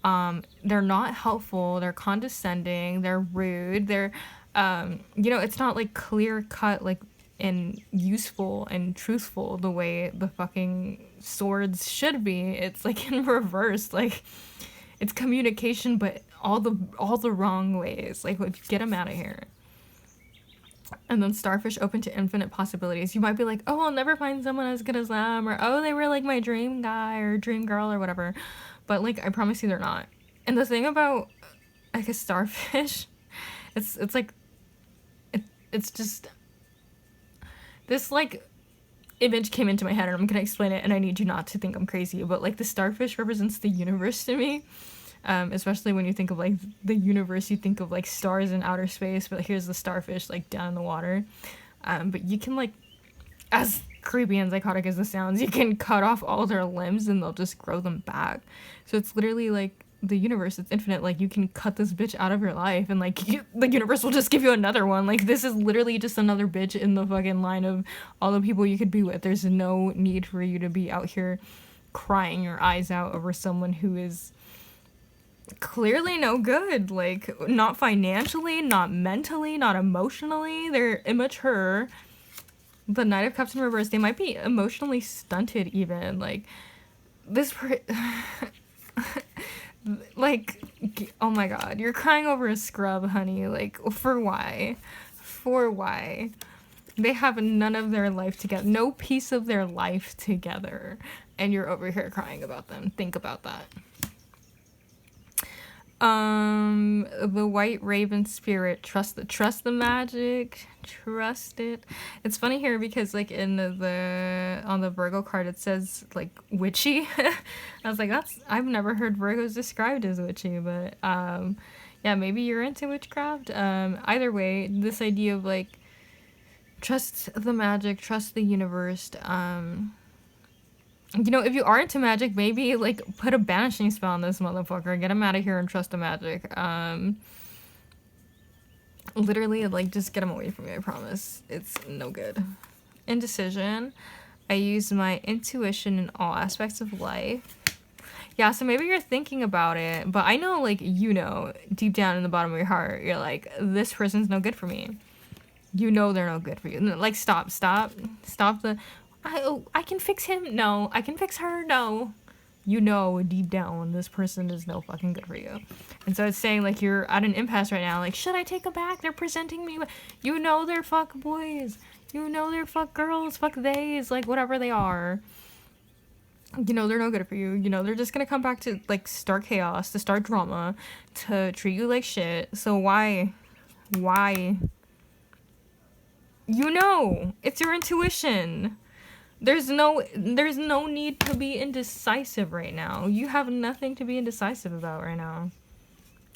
Speaker 1: they're not helpful. They're condescending. They're rude. They're, you know, it's not like clear cut, like, and useful and truthful the way the fucking swords should be. It's like in reverse. Like, it's communication, but all the wrong ways. Like, get them out of here. And then starfish open to infinite possibilities. You might be like, oh, I'll never find someone as good as them, or oh, they were like my dream guy or dream girl or whatever. But like, I promise you they're not. And the thing about like a starfish, it's like, it's just, this like image came into my head and I'm gonna explain it, and I need you not to think I'm crazy, but like the starfish represents the universe to me. Especially when you think of like the universe, you think of like stars in outer space, but here's the starfish like down in the water. But you can like, as creepy and psychotic as this sounds, you can cut off all their limbs and they'll just grow them back. So it's literally like the universe, it's infinite. Like you can cut this bitch out of your life and like the universe will just give you another one. Like this is literally just another bitch in the fucking line of all the people you could be with. There's no need for you to be out here crying your eyes out over someone who is clearly no good, like not financially, not mentally, not emotionally. They're immature. The Knight of Cups in reverse, they might be emotionally stunted even. Like this like, oh my god, you're crying over a scrub, honey. Like, for why? For why? They have none of their life together, no piece of their life together, and you're over here crying about them. Think about that. The White Raven Spirit, trust the magic, trust it. It's funny here because like in on the Virgo card it says like witchy. I was like, I've never heard Virgos described as witchy, but yeah, maybe you're into witchcraft. Either way, this idea of like trust the magic, trust the universe. You know, if you are into magic, maybe, like, put a banishing spell on this motherfucker. Get him out of here and trust the magic. Literally, like, just get him away from me, I promise. It's no good. Indecision. I use my intuition in all aspects of life. Yeah, so maybe you're thinking about it, but I know, like, you know, deep down in the bottom of your heart, you're like, this person's no good for me. You know they're no good for you. Like, stop the... I can fix him. No. I can fix her. No. You know deep down this person is no fucking good for you. And so it's saying like you're at an impasse right now. Like, should I take them back? They're presenting me. You know they're fuck boys. You know they're fuck girls. Fuck theys. Like whatever they are. You know they're no good for you. You know they're just gonna come back to like start chaos, to start drama, to treat you like shit. So why? You know. It's your intuition. There's no need to be indecisive right now. You have nothing to be indecisive about right now.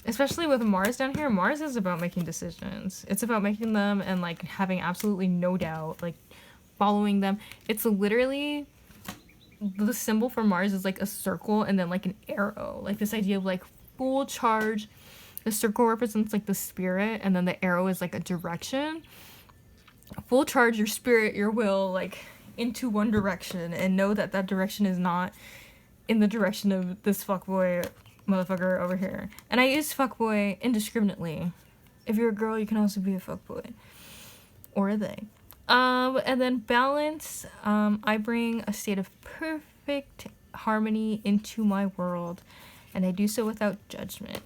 Speaker 1: Especially with Mars down here. Mars is about making decisions. It's about making them and like having absolutely no doubt, like following them. It's literally, the symbol for Mars is like a circle and then like an arrow. Like this idea of like full charge. The circle represents like the spirit and then the arrow is like a direction. Full charge your spirit, your will, like into one direction, and know that that direction is not in the direction of this fuckboy motherfucker over here. And I use fuckboy indiscriminately. If you're a girl, you can also be a fuckboy. Or a they. And then balance, I bring a state of perfect harmony into my world, and I do so without judgment.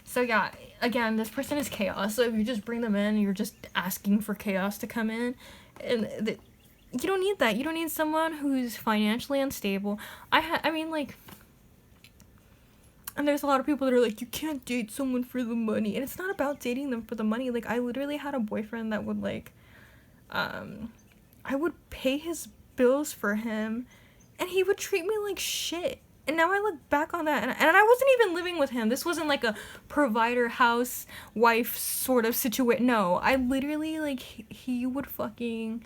Speaker 1: So yeah, again, this person is chaos, so if you just bring them in, you're just asking for chaos to come in, and you don't need that. You don't need someone who's financially unstable. I mean, like, and there's a lot of people that are like, you can't date someone for the money. And it's not about dating them for the money. Like, I literally had a boyfriend that would, like, I would pay his bills for him, and he would treat me like shit. And now I look back on that, and I wasn't even living with him. This wasn't, like, a provider, housewife sort of situation. No, I literally, like, he would fucking...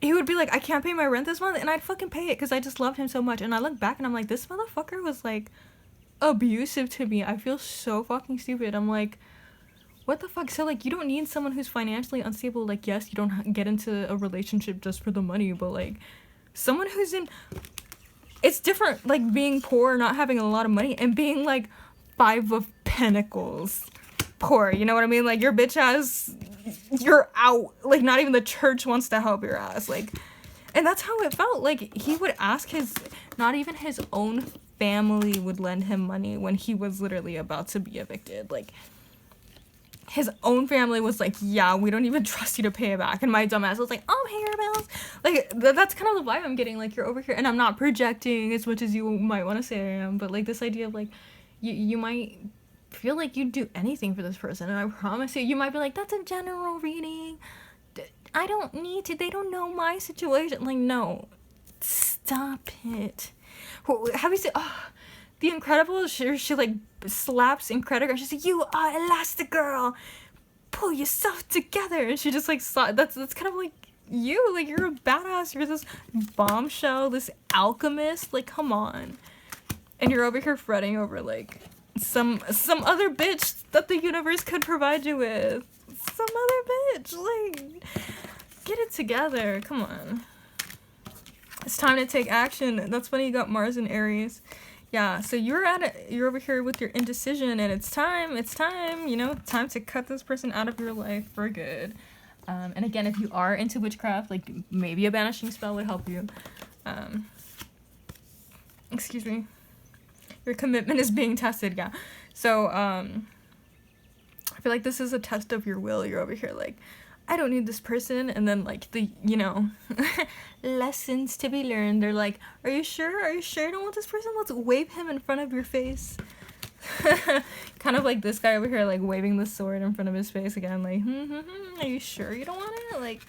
Speaker 1: He would be like, I can't pay my rent this month, and I'd fucking pay it because I just loved him so much. And I look back and I'm like, this motherfucker was like abusive to me. I feel so fucking stupid. I'm like, what the fuck? So like, you don't need someone who's financially unstable. Like, yes, you don't get into a relationship just for the money, but like someone who's in, it's different, like being poor, not having a lot of money, and being like 5 of Pentacles poor, you know what I mean? Like, your bitch ass, you're out. Like, not even the church wants to help your ass. Like, and that's how it felt. Like, he would ask not even his own family would lend him money when he was literally about to be evicted. Like, his own family was like, yeah, we don't even trust you to pay it back. And my dumbass was like, oh, hair bills. Like, that's kind of the vibe I'm getting. Like, you're over here, and I'm not projecting as much as you might want to say I am, but like this idea of like, you might feel like you'd do anything for this person, and I promise you might be like, that's a general reading. I don't need to. They don't know my situation. Like, no, stop it. Have you seen? Oh, The Incredibles, she like slaps Incredible. She's like, you are Elastigirl. Pull yourself together. And she just like that's kind of like you. Like, you're a badass. You're this bombshell, this alchemist. Like, come on. And you're over here fretting over like some other bitch that the universe could provide you with. Some other bitch. Like, get it together. Come on. It's time to take action. That's when you got Mars and Aries. Yeah, so you're over here with your indecision, and it's time, you know, time to cut this person out of your life for good. And again, if you are into witchcraft, like, maybe a banishing spell would help you. Excuse me. Your commitment is being tested, yeah. So, I feel like this is a test of your will. You're over here like, I don't need this person, and then like the, you know, lessons to be learned. They're like, are you sure? Are you sure you don't want this person? Let's wave him in front of your face. Kind of like this guy over here, like waving the sword in front of his face again, like, are you sure you don't want it? Like,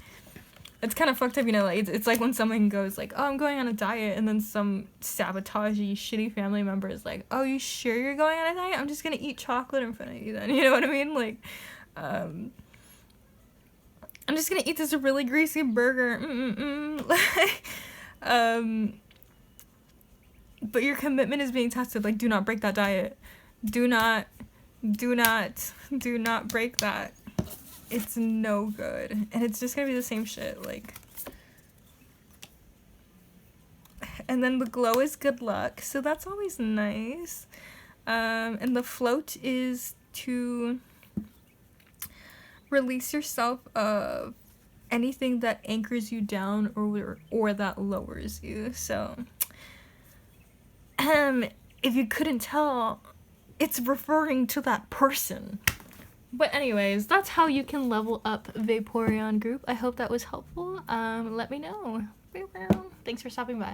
Speaker 1: it's kind of fucked up, you know, like, it's like when someone goes like, oh, I'm going on a diet, and then some sabotagey, shitty family member is like, oh, you sure you're going on a diet? I'm just gonna eat chocolate in front of you then, you know what I mean? Like, I'm just gonna eat this really greasy burger. Like, but your commitment is being tested. Like, do not break that diet. Do not break that. It's no good. And it's just gonna be the same shit. Like, and then the glow is good luck. So that's always nice. And the float is to release yourself of anything that anchors you down or that lowers you. So, if you couldn't tell, it's referring to that person. But anyways, that's how you can level up Vaporeon group. I hope that was helpful. Let me know. Thanks for stopping by.